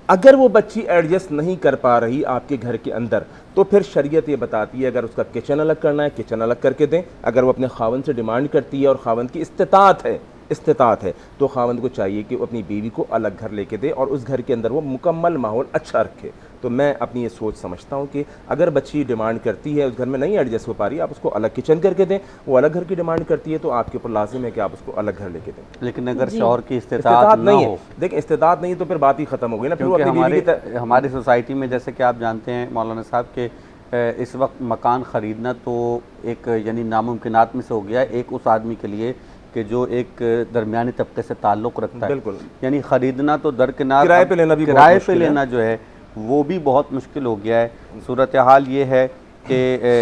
اگر وہ بچی ایڈجسٹ نہیں کر پا رہی آپ کے گھر کے اندر تو پھر شریعت یہ بتاتی ہے اگر اس کا کچن الگ کرنا ہے کچن الگ کر کے دیں. اگر وہ اپنے خاوند سے ڈیمانڈ کرتی ہے اور خاوند کی استطاعت ہے تو خاوند کو چاہیے کہ وہ اپنی بیوی کو الگ گھر لے کے دے اور اس گھر کے اندر وہ مکمل ماحول اچھا رکھے. تو میں اپنی یہ سوچ سمجھتا ہوں کہ اگر بچی ڈیمانڈ کرتی ہے اس گھر میں نہیں ایڈجسٹ ہو پا رہی، آپ اس کو الگ کچن کر کے دیں. وہ الگ گھر کی ڈیمانڈ کرتی ہے تو آپ کے اوپر لازم ہے کہ آپ اس کو الگ گھر لے کے دیں. لیکن اگر شوہر کی استطاعت نہیں ہے، دیکھیں استطاعت نہیں تو پھر بات ہی ختم ہو گئی نا. کیونکہ ہماری سوسائٹی میں جیسے کہ آپ جانتے ہیں مولانا صاحب کہ اس وقت مکان خریدنا تو ایک یعنی ناممکنات میں سے ہو گیا ہے ایک اس آدمی کے لیے کہ جو ایک درمیانی طبقے سے تعلق رکھتا ہے. بالکل، یعنی خریدنا تو درکنار، کرائے پہ لینا جو ہے وہ بھی بہت مشکل ہو گیا ہے. صورتحال یہ ہے کہ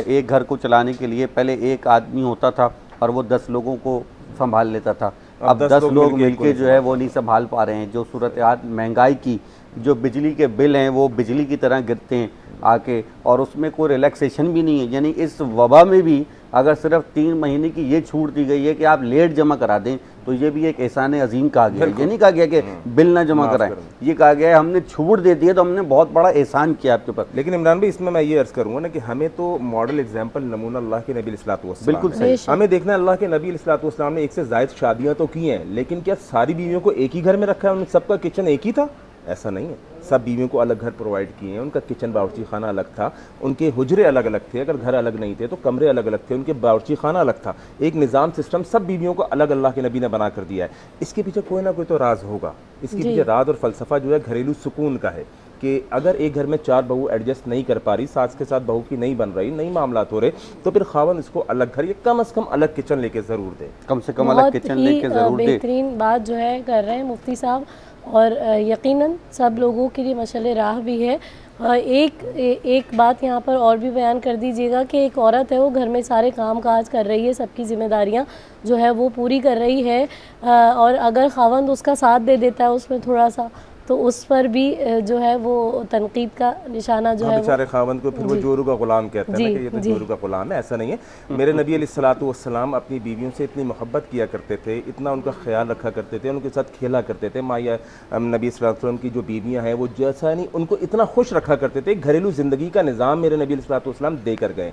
ایک گھر کو چلانے کے لیے پہلے ایک آدمی ہوتا تھا اور وہ 10 لوگوں کو سنبھال لیتا تھا. اب 10 لوگ مل کے جو ہے وہ نہیں سنبھال پا رہے ہیں. جو صورتحال مہنگائی کی، جو بجلی کے بل ہیں وہ بجلی کی طرح گرتے ہیں آ کے، اور اس میں کوئی ریلیکسیشن بھی نہیں ہے. یعنی اس وبا میں بھی اگر صرف 3 مہینے کی یہ چھوٹ دی گئی ہے کہ آپ لیٹ جمع کرا دیں تو یہ بھی ایک احسان عظیم کہا گیا ہے. یہ نہیں کہا گیا کہ بل نہ جمع کرائیں, یہ کہا گیا ہے ہم نے چھوٹ دے دی ہے تو ہم نے بہت بڑا احسان کیا آپ کے اوپر. لیکن عمران بھائی اس میں یہ عرض کروں گا نا کہ ہمیں تو ماڈل ایگزامپل نمونہ اللہ کے نبی علیہ الصلوۃ والسلام, بالکل صحیح. ہمیں دیکھنا ہے اللہ کے نبی علیہ الصلوۃ والسلام نے 1 سے زائد شادیاں تو کی ہیں, لیکن کیا ساری بیویوں کو ایک ہی گھر میں رکھا ہے, ان سب کا کچن ایک ہی تھا؟ ایسا نہیں ہے. سب بیویوں کو الگ گھر پرووائڈ کیے ہیں, ان کا کچن باورچی خانہ الگ تھا, ان کے حجرے الگ الگ تھے, اگر گھر الگ نہیں تھے تو کمرے الگ الگ تھے, ان کے باورچی خانہ الگ تھا. ایک نظام سسٹم سب بیویوں کو الگ اللہ کے نبی نے بنا کر دیا ہے. اس کے پیچھے کوئی نہ کوئی تو راز ہوگا. اس کے پیچھے راز اور فلسفہ جو ہے گھریلو سکون کا ہے کہ اگر ایک گھر میں 4 بہو ایڈجسٹ نہیں کر پا رہی, ساس کے ساتھ بہو کی نہیں بن رہی, نہیں معاملات ہو رہے, تو پھر خاوند اس کو الگ گھر یا کم از کم الگ کچن لے کے ضرور دے, کم سے کم الگ کچن لے کے ضرور دے. بہترین بات جو ہے کر رہے ہیں مفتی صاحب, اور یقیناً سب لوگوں کے لیے مشعل راہ بھی ہے. ایک بات یہاں پر اور بھی بیان کر دیجیے گا کہ ایک عورت ہے وہ گھر میں سارے کام کاج کر رہی ہے, سب کی ذمہ داریاں جو ہے وہ پوری کر رہی ہے, اور اگر خاوند اس کا ساتھ دے دیتا ہے اس میں تھوڑا سا, تو اس پر بھی جو ہے وہ تنقید کا نشانہ جو ہے بیچارے خاوند کو پھر وہ جورو کا غلام کہتے ہیں کہ یہ تو جورو کا غلام ہے. ایسا نہیں ہے. میرے نبی علیہ الصلوۃ والسلام اپنی بیویوں سے اتنی محبت کیا کرتے تھے, اتنا ان کا خیال رکھا کرتے تھے, ان کے ساتھ کھیلا کرتے تھے. نبی صلی اللہ علیہ وسلم کی جو بیویاں ہیں وہ جیسا نہیں ان کو اتنا خوش رکھا کرتے تھے. گھریلو زندگی کا نظام میرے نبی علیہ الصلوۃ والسلام دے کر گئے.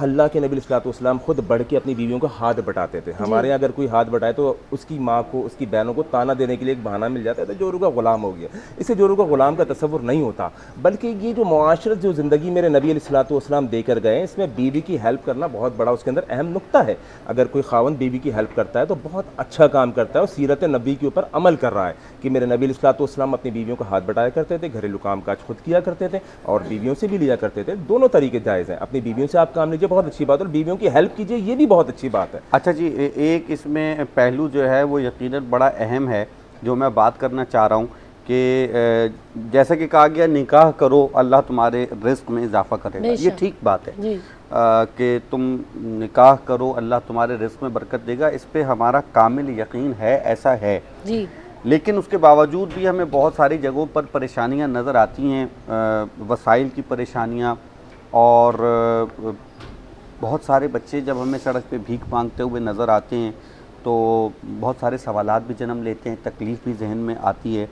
اللہ کے نبی علیہ الصلوۃ والسلام خود بڑھ کے اپنی بیویوں کو ہاتھ بٹاتے تھے. ہمارے یہاں اگر کوئی ہاتھ بٹائے تو اس کی ماں کو, اس کی بہنوں کو تانا دینے کے لیے ایک بہانہ مل جاتا ہے, تو جورو کا غلام ہو گیا. اسے جورو کا غلام کا تصور نہیں ہوتا, بلکہ یہ جو معاشرت جو زندگی میرے نبی علیہ الصلوۃ والسلام دے کر گئے, اس میں بیوی کی ہیلپ کرنا بہت بڑا اس کے اندر اہم نقطہ ہے. اگر کوئی خاوند بیوی کی ہیلپ کرتا ہے تو بہت اچھا کام کرتا ہے, اور سیرت نبی کے اوپر عمل کر رہا ہے کہ میرے نبی علیہ الصلوۃ والسلام اپنی بیویوں کا ہاتھ بٹایا کرتے تھے, گھریلو کام کاج خود کیا کرتے تھے اور بیویوں سے بھی لیا کرتے تھے. دونوں طریقے جائز ہیں. اپنی بیویوں سے آپ کام لیجیے, بہت اچھی بات, اور بیویوں کی ہیلپ کیجیے, یہ بھی بہت اچھی بات ہے. اچھا جی, ایک اس میں پہلو جو ہے وہ یقیناً بڑا اہم ہے جو میں بات کرنا چاہ رہا ہوں کہ جیسا کہ کہا گیا نکاح کرو اللہ تمہارے رزق میں اضافہ کرے گا. یہ ٹھیک بات ہے کہ تم نکاح کرو اللہ تمہارے رزق میں برکت دے گا, اس پہ ہمارا کامل یقین ہے, ایسا ہے. لیکن اس کے باوجود بھی ہمیں بہت ساری جگہوں پر پریشانیاں نظر آتی ہیں, وسائل کی پریشانیاں, اور بہت سارے بچے جب ہمیں سڑک پہ بھیک مانگتے ہوئے نظر آتے ہیں تو بہت سارے سوالات بھی جنم لیتے ہیں, تکلیف بھی ذہن میں آتی ہے.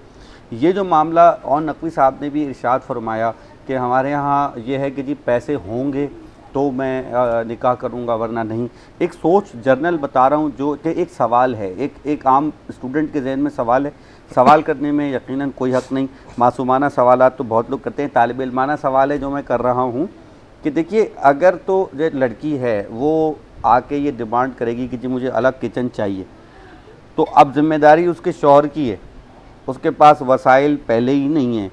یہ جو معاملہ اور نقوی صاحب نے بھی ارشاد فرمایا کہ ہمارے ہاں یہ ہے کہ جی پیسے ہوں گے تو میں نکاح کروں گا ورنہ نہیں. ایک سوچ جرنل بتا رہا ہوں جو کہ ایک سوال ہے, ایک عام اسٹوڈنٹ کے ذہن میں سوال ہے. سوال کرنے میں یقیناً کوئی حق نہیں, معصومانہ سوالات تو بہت لوگ کرتے ہیں, طالب علمانہ سوال ہے جو میں کر رہا ہوں کہ دیکھیے اگر تو جو لڑکی ہے وہ آ کے یہ ڈیمانڈ کرے گی کہ جی مجھے الگ کچن چاہیے, تو اب ذمہ داری اس کے شوہر کی ہے, اس کے پاس وسائل پہلے ہی نہیں ہیں,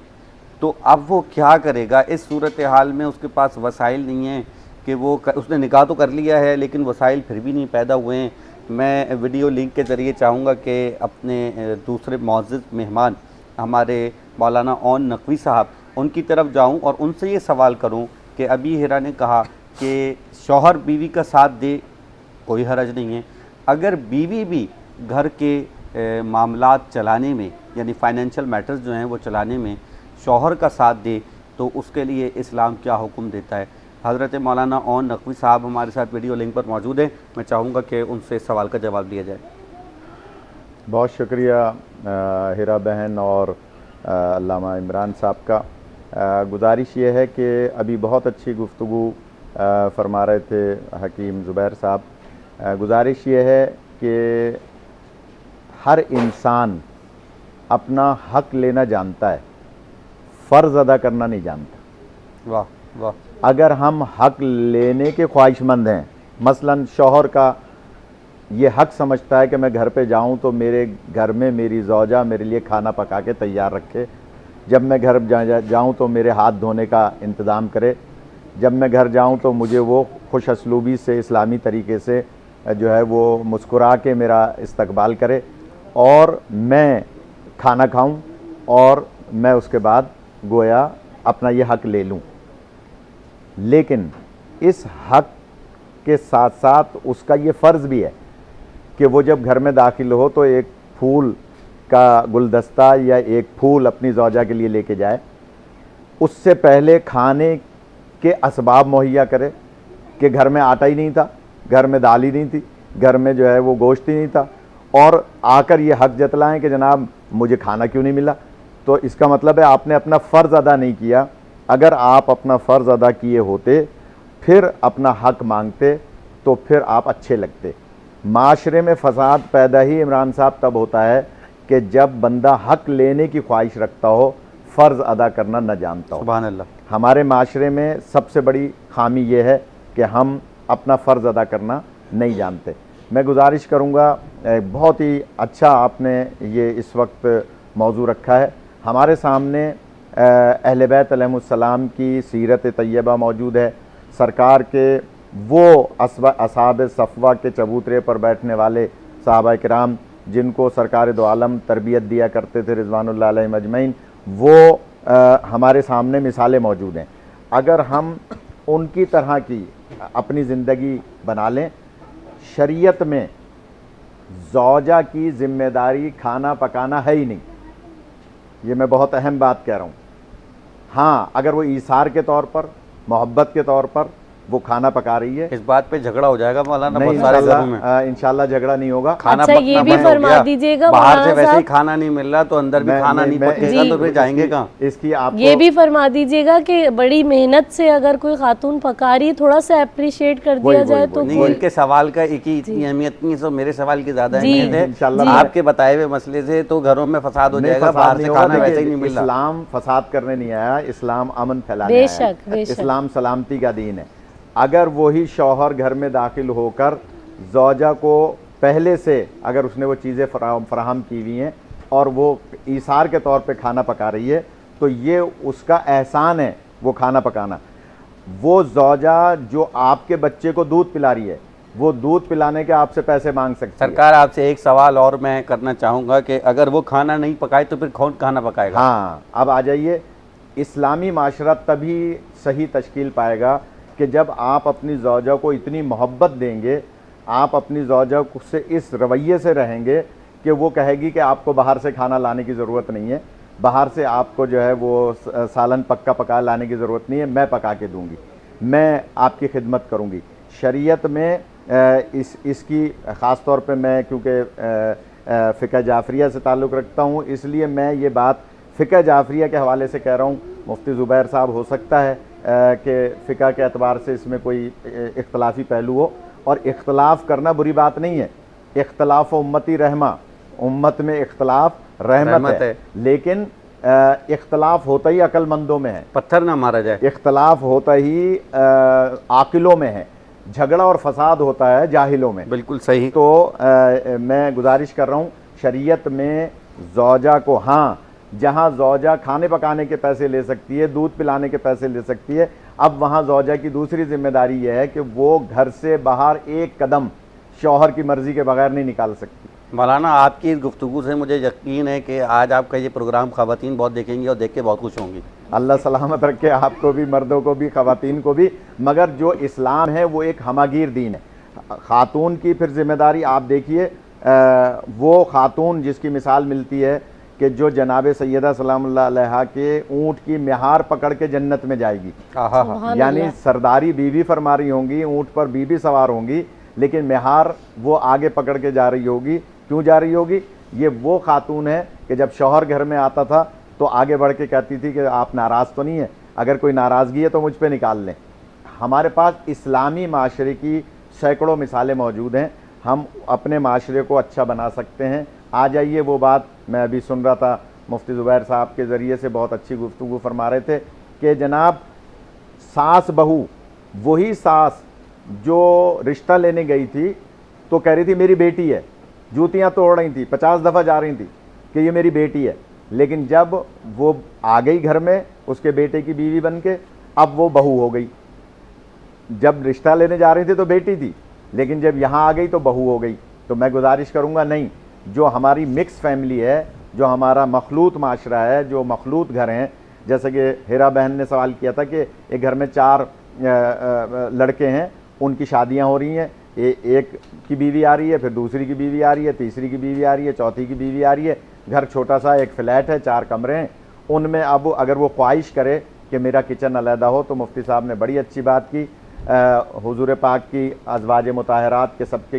تو اب وہ کیا کرے گا اس صورتحال میں؟ اس کے پاس وسائل نہیں ہیں کہ وہ اس نے نکاح تو کر لیا ہے لیکن وسائل پھر بھی نہیں پیدا ہوئے ہیں. میں ویڈیو لنک کے ذریعے چاہوں گا کہ اپنے دوسرے معزز مہمان ہمارے مولانا اون نقوی صاحب, ان کی طرف جاؤں اور ان سے یہ سوال کروں کہ ابھی ہیرا نے کہا کہ شوہر بیوی کا ساتھ دے, کوئی حرج نہیں ہے. اگر بیوی بھی گھر کے معاملات چلانے میں یعنی فائنینشیل میٹرز جو ہیں وہ چلانے میں شوہر کا ساتھ دے تو اس کے لیے اسلام کیا حکم دیتا ہے؟ حضرت مولانا اون نقوی صاحب ہمارے ساتھ ویڈیو لنک پر موجود ہیں, میں چاہوں گا کہ ان سے اس سوال کا جواب دیا جائے. بہت شکریہ ہیرا بہن اور علامہ عمران صاحب کا. گزارش یہ ہے کہ ابھی بہت اچھی گفتگو فرما رہے تھے حکیم زبیر صاحب. گزارش یہ ہے کہ ہر انسان اپنا حق لینا جانتا ہے, فرض ادا کرنا نہیں جانتا. واہ واہ. اگر ہم حق لینے کے خواہش مند ہیں, مثلا شوہر کا یہ حق سمجھتا ہے کہ میں گھر پہ جاؤں تو میرے گھر میں میری زوجہ میرے لیے کھانا پکا کے تیار رکھے, جب میں گھر جاؤں تو میرے ہاتھ دھونے کا انتظام کرے, جب میں گھر جاؤں تو مجھے وہ خوش اسلوبی سے اسلامی طریقے سے جو ہے وہ مسکرا کے میرا استقبال کرے, اور میں کھانا کھاؤں اور میں اس کے بعد گویا اپنا یہ حق لے لوں. لیکن اس حق کے ساتھ ساتھ اس کا یہ فرض بھی ہے کہ وہ جب گھر میں داخل ہو تو ایک پھول کا گلدستہ یا ایک پھول اپنی زوجہ کے لیے لے کے جائے, اس سے پہلے کھانے کے اسباب مہیا کرے کہ گھر میں آٹا ہی نہیں تھا, گھر میں دال ہی نہیں تھی, گھر میں جو ہے وہ گوشت ہی نہیں تھا, اور آ کر یہ حق جتلائیں کہ جناب مجھے کھانا کیوں نہیں ملا، تو اس کا مطلب ہے آپ نے اپنا فرض ادا نہیں کیا۔ اگر آپ اپنا فرض ادا کیے ہوتے پھر اپنا حق مانگتے تو پھر آپ اچھے لگتے۔ معاشرے میں فساد پیدا ہی عمران صاحب تب ہوتا ہے کہ جب بندہ حق لینے کی خواہش رکھتا ہو، فرض ادا کرنا نہ جانتا ہو۔ سبحان اللہ۔ ہمارے معاشرے میں سب سے بڑی خامی یہ ہے کہ ہم اپنا فرض ادا کرنا نہیں جانتے۔ میں گزارش کروں گا، بہت ہی اچھا آپ نے یہ اس وقت موضوع رکھا ہے۔ ہمارے سامنے اہل بیت علیہم السلام کی سیرت طیبہ موجود ہے، سرکار کے وہ اصحاب صفوہ کے چبوترے پر بیٹھنے والے صحابہ کرام جن کو سرکار دو عالم تربیت دیا کرتے تھے رضوان اللہ علیہم اجمعین، وہ ہمارے سامنے مثالیں موجود ہیں۔ اگر ہم ان کی طرح کی اپنی زندگی بنا لیں، شریعت میں زوجہ کی ذمہ داری کھانا پکانا ہے ہی نہیں، یہ میں بہت اہم بات کہہ رہا ہوں۔ ہاں اگر وہ ایثار کے طور پر، محبت کے طور پر وہ کھانا پکا رہی ہے، اس بات پہ جھگڑا ہو جائے گا مولانا نہیں بہت سارے گھروں میں، انشاءاللہ جھگڑا نہیں ہوگا۔ کھانا اچھا یہ بھی فرما دیجیے گا باہر سے مولانا ویسے ہی صاحب، کھانا نہیں مل رہا تو اندر بھی کھانا نہیں پکے گا تو پھر جائیں گے کہاں؟ اس کی آپ یہ بھی فرما دیجیے گا کہ بڑی محنت سے اگر کوئی خاتون پکا رہی ہے تھوڑا سا اپریشیٹ کر دیا جائے تو نہیں، ان کے سوال کا ایک ہی اتنی اہمیت نہیں ہے، سو میرے سوال کی زیادہ اہمیت ہے۔ انشاءاللہ آپ کے بتائے ہوئے مسئلے سے تو گھروں میں فساد ہو جائے گا، باہر سے کھانا ویسے ہی نہیں مل رہا۔ اسلام فساد کرنے نہیں آیا، اسلام امن پھیلانے بے آیا شک، ہے، بے شک۔ اسلام سلامتی کا دین ہے۔ اگر وہی شوہر گھر میں داخل ہو کر زوجہ کو پہلے سے اگر اس نے وہ چیزیں فراہم کی ہوئی ہیں اور وہ ایثار کے طور پہ کھانا پکا رہی ہے تو یہ اس کا احسان ہے وہ کھانا پکانا۔ وہ زوجہ جو آپ کے بچے کو دودھ پلا رہی ہے، وہ دودھ پلانے کے آپ سے پیسے مانگ سکتی ہے۔ سرکار آپ سے ایک سوال اور میں کرنا چاہوں گا کہ اگر وہ کھانا نہیں پکائے تو پھر کون کھانا پکائے گا؟ ہاں اب آ جائیے، اسلامی معاشرہ تبھی صحیح تشکیل پائے گا کہ جب آپ اپنی زوجہ کو اتنی محبت دیں گے، آپ اپنی زوجہ سے اس رویے سے رہیں گے کہ وہ کہے گی کہ آپ کو باہر سے کھانا لانے کی ضرورت نہیں ہے، باہر سے آپ کو جو ہے وہ سالن پکا پکا لانے کی ضرورت نہیں ہے، میں پکا کے دوں گی، میں آپ کی خدمت کروں گی۔ شریعت میں اس کی خاص طور پہ میں کیونکہ فقہ جعفریہ سے تعلق رکھتا ہوں اس لیے میں یہ بات فقہ جعفریہ کے حوالے سے کہہ رہا ہوں۔ مفتی زبیر صاحب ہو سکتا ہے کہ فقہ کے اعتبار سے اس میں کوئی اختلافی پہلو ہو، اور اختلاف کرنا بری بات نہیں ہے، اختلاف و امتی رحمہ، امت میں اختلاف رحمت ہے، لیکن اختلاف ہوتا ہی عقل مندوں میں ہے، پتھر نہ مارا جائے، اختلاف ہوتا ہی عاقلوں میں ہے، جھگڑا اور فساد ہوتا ہے جاہلوں میں۔ بالکل صحیح۔ تو میں گزارش کر رہا ہوں شریعت میں زوجہ کو، ہاں جہاں زوجہ کھانے پکانے کے پیسے لے سکتی ہے، دودھ پلانے کے پیسے لے سکتی ہے، اب وہاں زوجہ کی دوسری ذمہ داری یہ ہے کہ وہ گھر سے باہر ایک قدم شوہر کی مرضی کے بغیر نہیں نکال سکتی۔ مولانا آپ کی اس گفتگو سے مجھے یقین ہے کہ آج آپ کا یہ پروگرام خواتین بہت دیکھیں گی اور دیکھ کے بہت خوش ہوں گی۔ اللہ سلامت رکھے آپ کو بھی، مردوں کو بھی، خواتین کو بھی، مگر جو اسلام ہے وہ ایک ہماگیر دین ہے۔ خاتون کی پھر ذمہ داری آپ دیکھیے، وہ خاتون جس کی مثال ملتی ہے کہ جو جناب سیدہ سلام اللہ علیہا کے اونٹ کی مہار پکڑ کے جنت میں جائے گی، یعنی سرداری بیوی فرما رہی ہوں گی، اونٹ پر بیوی سوار ہوں گی، لیکن مہار وہ آگے پکڑ کے جا رہی ہوگی۔ کیوں جا رہی ہوگی؟ یہ وہ خاتون ہے کہ جب شوہر گھر میں آتا تھا تو آگے بڑھ کے کہتی تھی کہ آپ ناراض تو نہیں ہیں، اگر کوئی ناراضگی ہے تو مجھ پہ نکال لیں۔ ہمارے پاس اسلامی معاشرے کی سینکڑوں مثالیں موجود ہیں، ہم اپنے معاشرے کو اچھا بنا سکتے ہیں۔ آ جائیے، وہ بات میں ابھی سن رہا تھا، مفتی زبیر صاحب کے ذریعے سے بہت اچھی گفتگو فرما رہے تھے کہ جناب ساس بہو، وہی ساس جو رشتہ لینے گئی تھی تو کہہ رہی تھی میری بیٹی ہے، جوتیاں توڑ رہی تھی، 50 دفعہ جا رہی تھی کہ یہ میری بیٹی ہے، لیکن جب وہ آ گئی گھر میں اس کے بیٹے کی بیوی بن کے، اب وہ بہو ہو گئی۔ جب رشتہ لینے جا رہی تھی تو بیٹی تھی، لیکن جب یہاں آ گئی تو بہو ہو گئی۔ تو میں گزارش کروں گا، نہیں، جو ہماری مکس فیملی ہے، جو ہمارا مخلوط معاشرہ ہے، جو مخلوط گھر ہیں، جیسے کہ ہیرا بہن نے سوال کیا تھا کہ ایک گھر میں 4 لڑکے ہیں، ان کی شادیاں ہو رہی ہیں، ایک کی بیوی آ رہی ہے، پھر دوسری کی بیوی آ رہی ہے، تیسری کی بیوی آ رہی ہے، چوتھی کی بیوی آ رئی ہے، گھر چھوٹا سا ایک فلیٹ ہے، 4 کمرے ہیں، ان میں اب اگر وہ خواہش کرے کہ میرا کچن علیحدہ ہو تو مفتی صاحب نے بڑی اچھی بات کی، حضور پاک کی ازواج مطہرات کے سب کے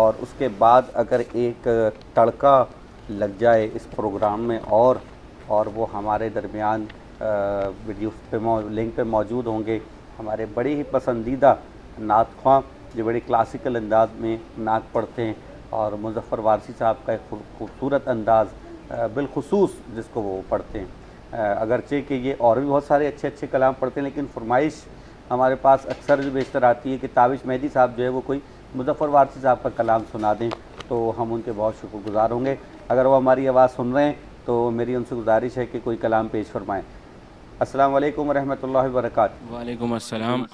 اور اس کے بعد اگر ایک تڑکا لگ جائے اس پروگرام میں اور وہ ہمارے درمیان ویڈیوز پہ لنک پہ موجود ہوں گے ہمارے بڑے ہی پسندیدہ نعت خواں جو بڑے کلاسیکل انداز میں نعت پڑھتے ہیں، اور مظفر وارثی صاحب کا ایک خوبصورت انداز بالخصوص جس کو وہ پڑھتے ہیں، اگرچہ کہ یہ اور بھی بہت سارے اچھے اچھے کلام پڑھتے ہیں، لیکن فرمائش ہمارے پاس اکثر جو بیشتر آتی ہے کہ تابش مہدی صاحب جو ہے وہ کوئی مظفر وارثی صاحب کا کلام سنا دیں، تو ہم ان کے بہت شکر گزار ہوں گے۔ اگر وہ ہماری آواز سن رہے ہیں تو میری ان سے گزارش ہے کہ کوئی کلام پیش فرمائیں۔ السلام علیکم ورحمۃ اللہ وبرکاتہ۔ وعلیکم السلام۔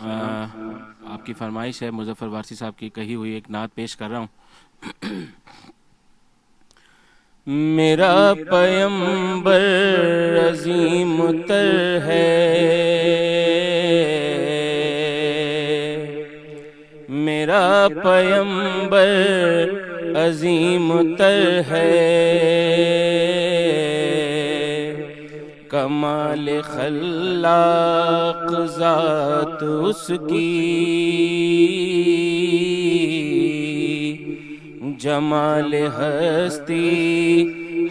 آپ کی فرمائش ہے، مظفر وارثی صاحب کی کہی ہوئی ایک نعت پیش کر رہا ہوں۔ میرا پیمبر عظیم تر ہے، میرا پیمبر عظیم تر ہے، کمال خلاق ذات اس کی، جمال ہستی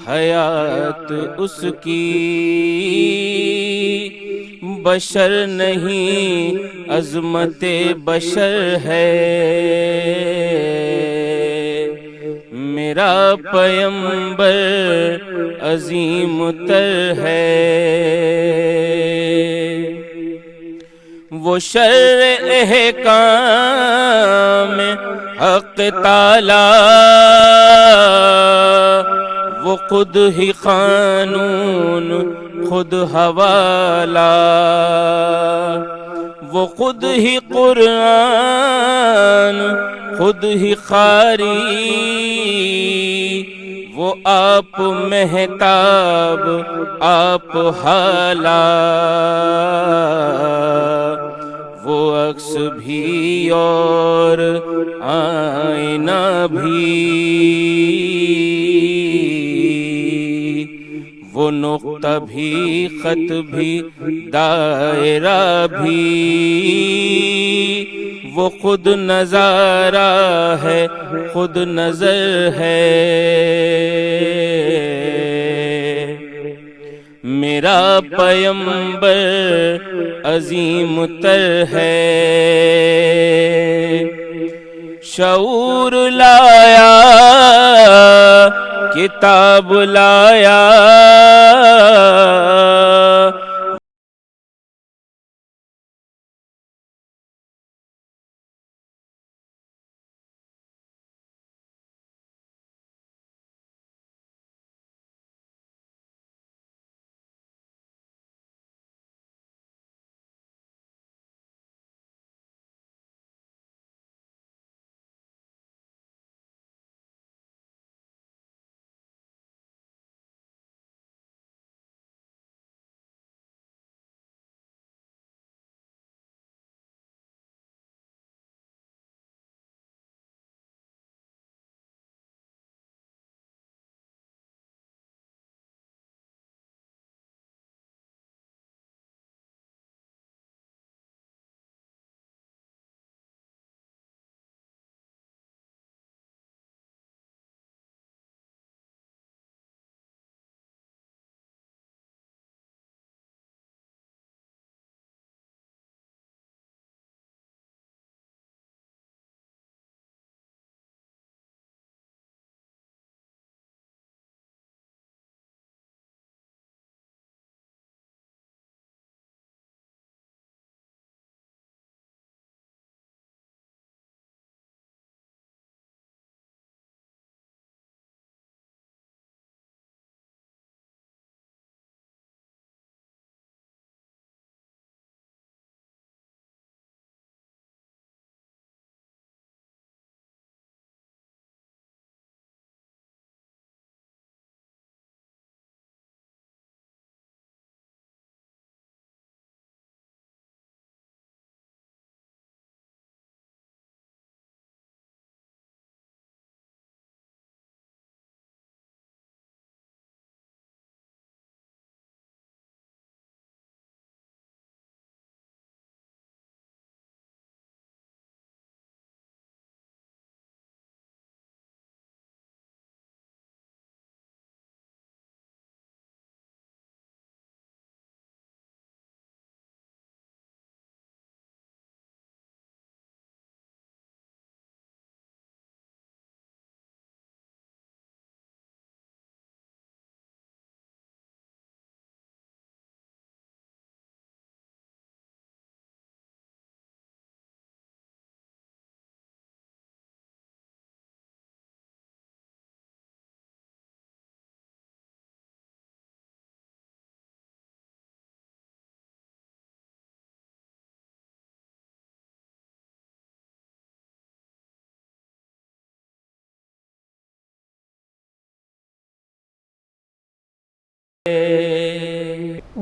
حیات اس کی، بشر نہیں عظمت بشر ہے، میرا پیمبر عظیم تر ہے، وہ شرع احکام حق تعالی، وہ خود ہی قانون خود حوالہ، وہ خود ہی قرآن خود ہی قاری، وہ آپ مہتاب آپ حالا، وہ عکس بھی اور آئینہ بھی، وہ نقطہ بھی خط بھی دائرہ بھی، وہ خود نظارہ ہے خود نظر ہے، میرا پیمبر عظیم تر ہے، شعور لایا کتاب لایا،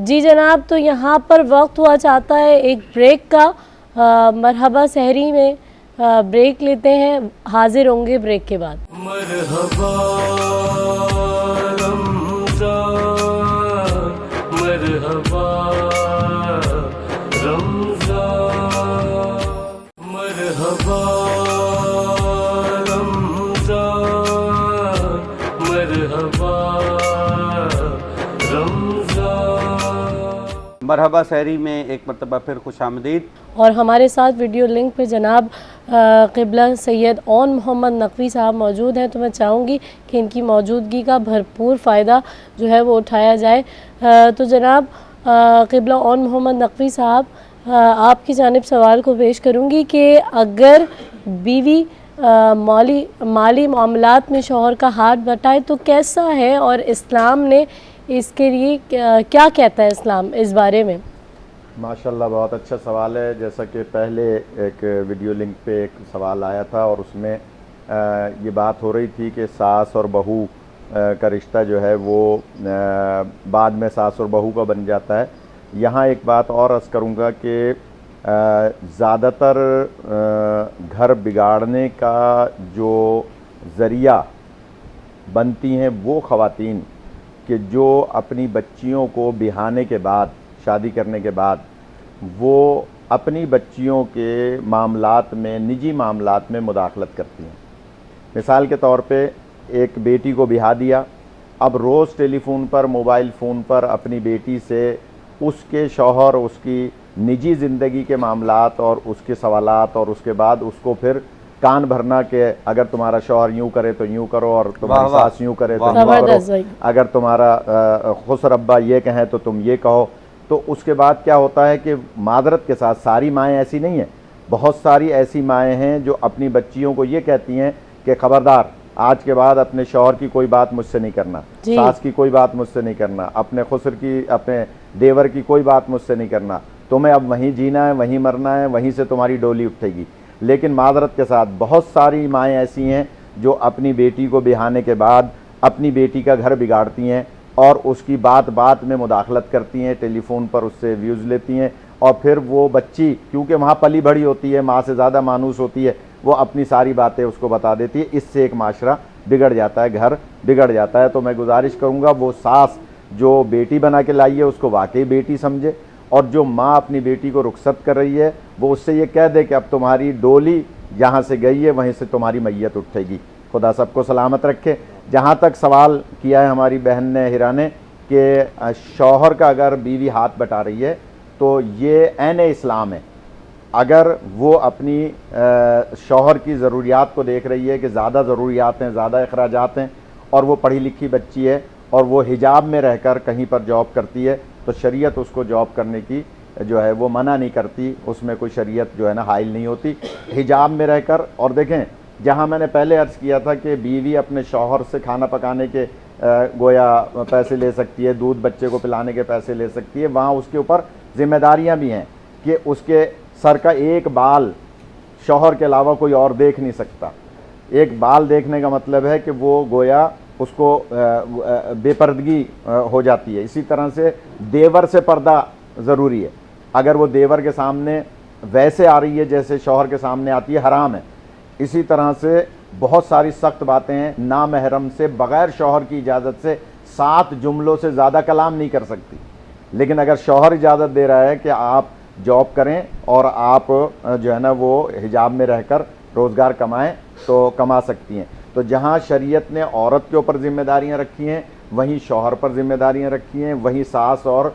جی جناب، تو یہاں پر وقت ہوا چاہتا ہے ایک بریک کا۔ مرحبا سحری میں بریک لیتے ہیں، حاضر ہوں گے بریک کے بعد۔ مرحبا رمضان، مرحبا رمضان، مرحبا رمضان، مرحبا رمضان۔ مرحبا سحری میں ایک مرتبہ پھر خوش آمدید۔ اور ہمارے ساتھ ویڈیو لنک پہ جناب قبلہ سید اون محمد نقوی صاحب موجود ہیں، تو میں چاہوں گی کہ ان کی موجودگی کا بھرپور فائدہ جو ہے وہ اٹھایا جائے۔ تو جناب قبلہ اون محمد نقوی صاحب، آپ کی جانب سوال کو پیش کروں گی کہ اگر بیوی مالی معاملات میں شوہر کا ہاتھ بٹائے تو کیسا ہے، اور اسلام نے اس کے لیے کیا کہتا ہے اسلام اس بارے میں؟ ماشاءاللہ بہت اچھا سوال ہے۔ جیسا کہ پہلے ایک ویڈیو لنک پہ ایک سوال آیا تھا اور اس میں یہ بات ہو رہی تھی کہ ساس اور بہو کا رشتہ جو ہے وہ بعد میں ساس اور بہو کا بن جاتا ہے۔ یہاں ایک بات اور عرض کروں گا کہ زیادہ تر گھر بگاڑنے کا جو ذریعہ بنتی ہیں وہ خواتین کہ جو اپنی بچیوں کو بہانے کے بعد، شادی کرنے کے بعد، وہ اپنی بچیوں کے معاملات میں، نجی معاملات میں مداخلت کرتی ہیں۔ مثال کے طور پہ ایک بیٹی کو بہا دیا، اب روز ٹیلی فون پر، موبائل فون پر اپنی بیٹی سے اس کے شوہر، اس کی نجی زندگی کے معاملات اور اس کے سوالات، اور اس کے بعد اس کو پھر کان بھرنا کہ اگر تمہارا شوہر یوں کرے تو یوں کرو، اور تمہاری ساس یوں کرے تو یوں کرو، اگر تمہارا خسر ابا یہ کہیں تو تم یہ کہو۔ تو اس کے بعد کیا ہوتا ہے کہ معذرت کے ساتھ ساری مائیں ایسی نہیں ہیں، بہت ساری ایسی مائیں ہیں جو اپنی بچیوں کو یہ کہتی ہیں کہ خبردار، آج کے بعد اپنے شوہر کی کوئی بات مجھ سے نہیں کرنا، ساس کی کوئی بات مجھ سے نہیں کرنا، اپنے خسر کی، اپنے دیور کی کوئی بات مجھ سے نہیں کرنا، تمہیں اب وہیں جینا ہے، وہیں مرنا ہے، وہیں سے تمہاری ڈولی اٹھے گی۔ لیکن معذرت کے ساتھ بہت ساری مائیں ایسی ہیں جو اپنی بیٹی کو بہانے کے بعد اپنی بیٹی کا گھر بگاڑتی ہیں اور اس کی بات میں مداخلت کرتی ہیں، ٹیلی فون پر اس سے ویوز لیتی ہیں، اور پھر وہ بچی کیونکہ وہاں پلی بڑھی ہوتی ہے، ماں سے زیادہ مانوس ہوتی ہے، وہ اپنی ساری باتیں اس کو بتا دیتی ہے۔ اس سے ایک معاشرہ بگڑ جاتا ہے، گھر بگڑ جاتا ہے۔ تو میں گزارش کروں گا وہ ساس جو بیٹی بنا کے لائی ہے اس کو واقعی بیٹی سمجھے، اور جو ماں اپنی بیٹی کو رخصت کر رہی ہے وہ اس سے یہ کہہ دے کہ اب تمہاری ڈولی جہاں سے گئی ہے وہیں سے تمہاری میت اٹھے گی۔ خدا سب کو سلامت رکھے۔ جہاں تک سوال کیا ہے ہماری بہن نے ہیرا نے کہ شوہر کا اگر بیوی ہاتھ بٹا رہی ہے تو یہ عین اسلام ہے۔ اگر وہ اپنی شوہر کی ضروریات کو دیکھ رہی ہے کہ زیادہ ضروریات ہیں، زیادہ اخراجات ہیں، اور وہ پڑھی لکھی بچی ہے اور وہ حجاب میں رہ کر کہیں پر جاب کرتی ہے، تو شریعت اس کو جاب کرنے کی جو ہے وہ منع نہیں کرتی، اس میں کوئی شریعت جو ہے نا حائل نہیں ہوتی۔ حجاب میں رہ کر، اور دیکھیں جہاں میں نے پہلے عرض کیا تھا کہ بیوی اپنے شوہر سے کھانا پکانے کے گویا پیسے لے سکتی ہے، دودھ بچے کو پلانے کے پیسے لے سکتی ہے، وہاں اس کے اوپر ذمہ داریاں بھی ہیں کہ اس کے سر کا ایک بال شوہر کے علاوہ کوئی اور دیکھ نہیں سکتا۔ ایک بال دیکھنے کا مطلب ہے کہ وہ گویا اس کو بے پردگی ہو جاتی ہے۔ اسی طرح سے دیور سے پردہ ضروری ہے، اگر وہ دیور کے سامنے ویسے آ رہی ہے جیسے شوہر کے سامنے آتی ہے، حرام ہے۔ اسی طرح سے بہت ساری سخت باتیں ہیں، نامحرم سے بغیر شوہر کی اجازت سے 7 جملوں سے زیادہ کلام نہیں کر سکتی، لیکن اگر شوہر اجازت دے رہا ہے کہ آپ جاب کریں اور آپ جو ہے نا وہ حجاب میں رہ کر روزگار کمائیں تو کما سکتی ہیں۔ تو جہاں شریعت نے عورت کے اوپر ذمہ داریاں رکھی ہیں وہیں شوہر پر ذمہ داریاں رکھی ہیں، وہیں ساس اور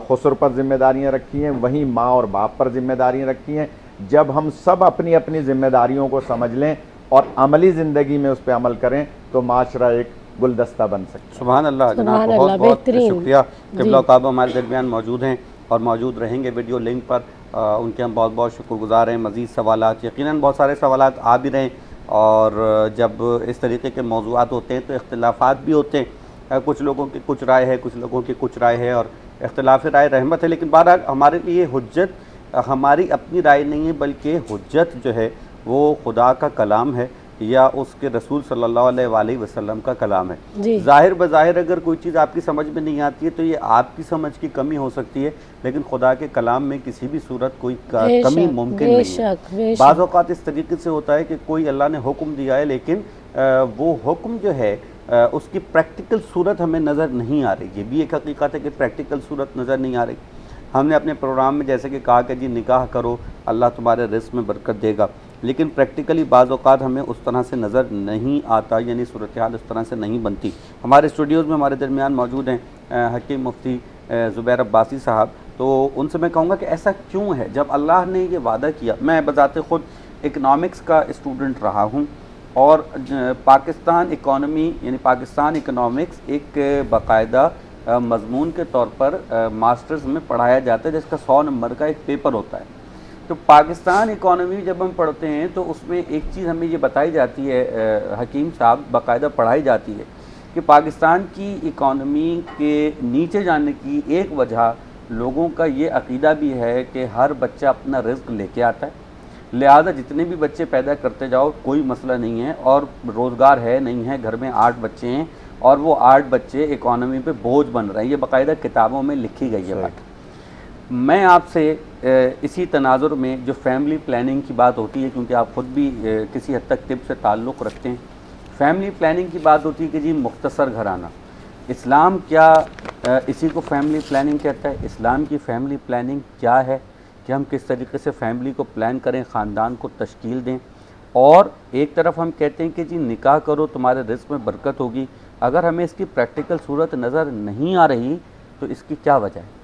خسر پر ذمہ داریاں رکھی ہیں، وہیں ماں اور باپ پر ذمہ داریاں رکھی ہیں۔ جب ہم سب اپنی اپنی ذمہ داریوں کو سمجھ لیں اور عملی زندگی میں اس پہ عمل کریں تو معاشرہ ایک گلدستہ بن سکتا ہے۔ سبحان اللہ جناب، بہت بہت شکریہ۔ قبلہ کعبہ ہمارے درمیان موجود ہیں اور موجود رہیں گے ویڈیو لنک پر، ان کے ہم بہت بہت شکر گزار ہیں۔ مزید سوالات، یقیناً بہت سارے سوالات آ بھی رہے ہیں، اور جب اس طریقے کے موضوعات ہوتے ہیں تو اختلافات بھی ہوتے ہیں، کچھ لوگوں کی کچھ رائے ہے، کچھ لوگوں کی کچھ رائے ہے، اور اختلاف رائے رحمت ہے، لیکن بہرحال ہمارے لیے حجت ہماری اپنی رائے نہیں ہے، بلکہ حجت جو ہے وہ خدا کا کلام ہے۔ یا اس کے رسول صلی اللہ علیہ وآلہ وسلم کا کلام ہے. جی ظاہر بظاہر اگر کوئی چیز آپ کی سمجھ میں نہیں آتی ہے تو یہ آپ کی سمجھ کی کمی ہو سکتی ہے، لیکن خدا کے کلام میں کسی بھی صورت کوئی کمی ممکن نہیں ہے. بعض اوقات اس طریقے سے ہوتا ہے کہ کوئی اللہ نے حکم دیا ہے لیکن وہ حکم جو ہے اس کی پریکٹیکل صورت ہمیں نظر نہیں آ رہی. یہ بھی ایک حقیقت ہے کہ پریکٹیکل صورت نظر نہیں آ رہی. ہم نے اپنے پروگرام میں جیسے کہ کہا کہ جی نکاح کرو اللہ تمہارے رزق میں برکت دے گا، لیکن پریکٹیکلی بعض اوقات ہمیں اس طرح سے نظر نہیں آتا، یعنی صورتحال اس طرح سے نہیں بنتی. ہمارے اسٹوڈیوز میں ہمارے درمیان موجود ہیں حکیم مفتی زبیر عباسی صاحب. تو ان سے میں کہوں گا کہ ایسا کیوں ہے جب اللہ نے یہ وعدہ کیا. میں بذات خود اکنامکس کا اسٹوڈنٹ رہا ہوں اور پاکستان اکانومی یعنی پاکستان اکنامکس ایک باقاعدہ مضمون کے طور پر ماسٹرز میں پڑھایا جاتا ہے جس کا 100 نمبر کا ایک پیپر ہوتا ہے. تو پاکستان اکانومی جب ہم پڑھتے ہیں تو اس میں ایک چیز ہمیں یہ بتائی جاتی ہے حکیم صاحب، باقاعدہ پڑھائی جاتی ہے کہ پاکستان کی اکانومی کے نیچے جانے کی ایک وجہ لوگوں کا یہ عقیدہ بھی ہے کہ ہر بچہ اپنا رزق لے کے آتا ہے، لہذا جتنے بھی بچے پیدا کرتے جاؤ کوئی مسئلہ نہیں ہے، اور روزگار ہے نہیں ہے، گھر میں 8 بچے ہیں اور وہ 8 بچے اکانومی پہ بوجھ بن رہے ہیں. یہ باقاعدہ کتابوں میں لکھی گئی ہے بات. میں آپ سے اسی تناظر میں جو فیملی پلاننگ کی بات ہوتی ہے، کیونکہ آپ خود بھی کسی حد تک طب سے تعلق رکھتے ہیں، فیملی پلاننگ کی بات ہوتی ہے کہ جی مختصر گھرانہ. اسلام کیا اسی کو فیملی پلاننگ کہتا ہے؟ اسلام کی فیملی پلاننگ کیا ہے کہ ہم کس طریقے سے فیملی کو پلان کریں، خاندان کو تشکیل دیں. اور ایک طرف ہم کہتے ہیں کہ جی نکاح کرو تمہارے رزق میں برکت ہوگی. اگر ہمیں اس کی پریکٹیکل صورت نظر نہیں آ رہی تو اس کی کیا وجہ ہے؟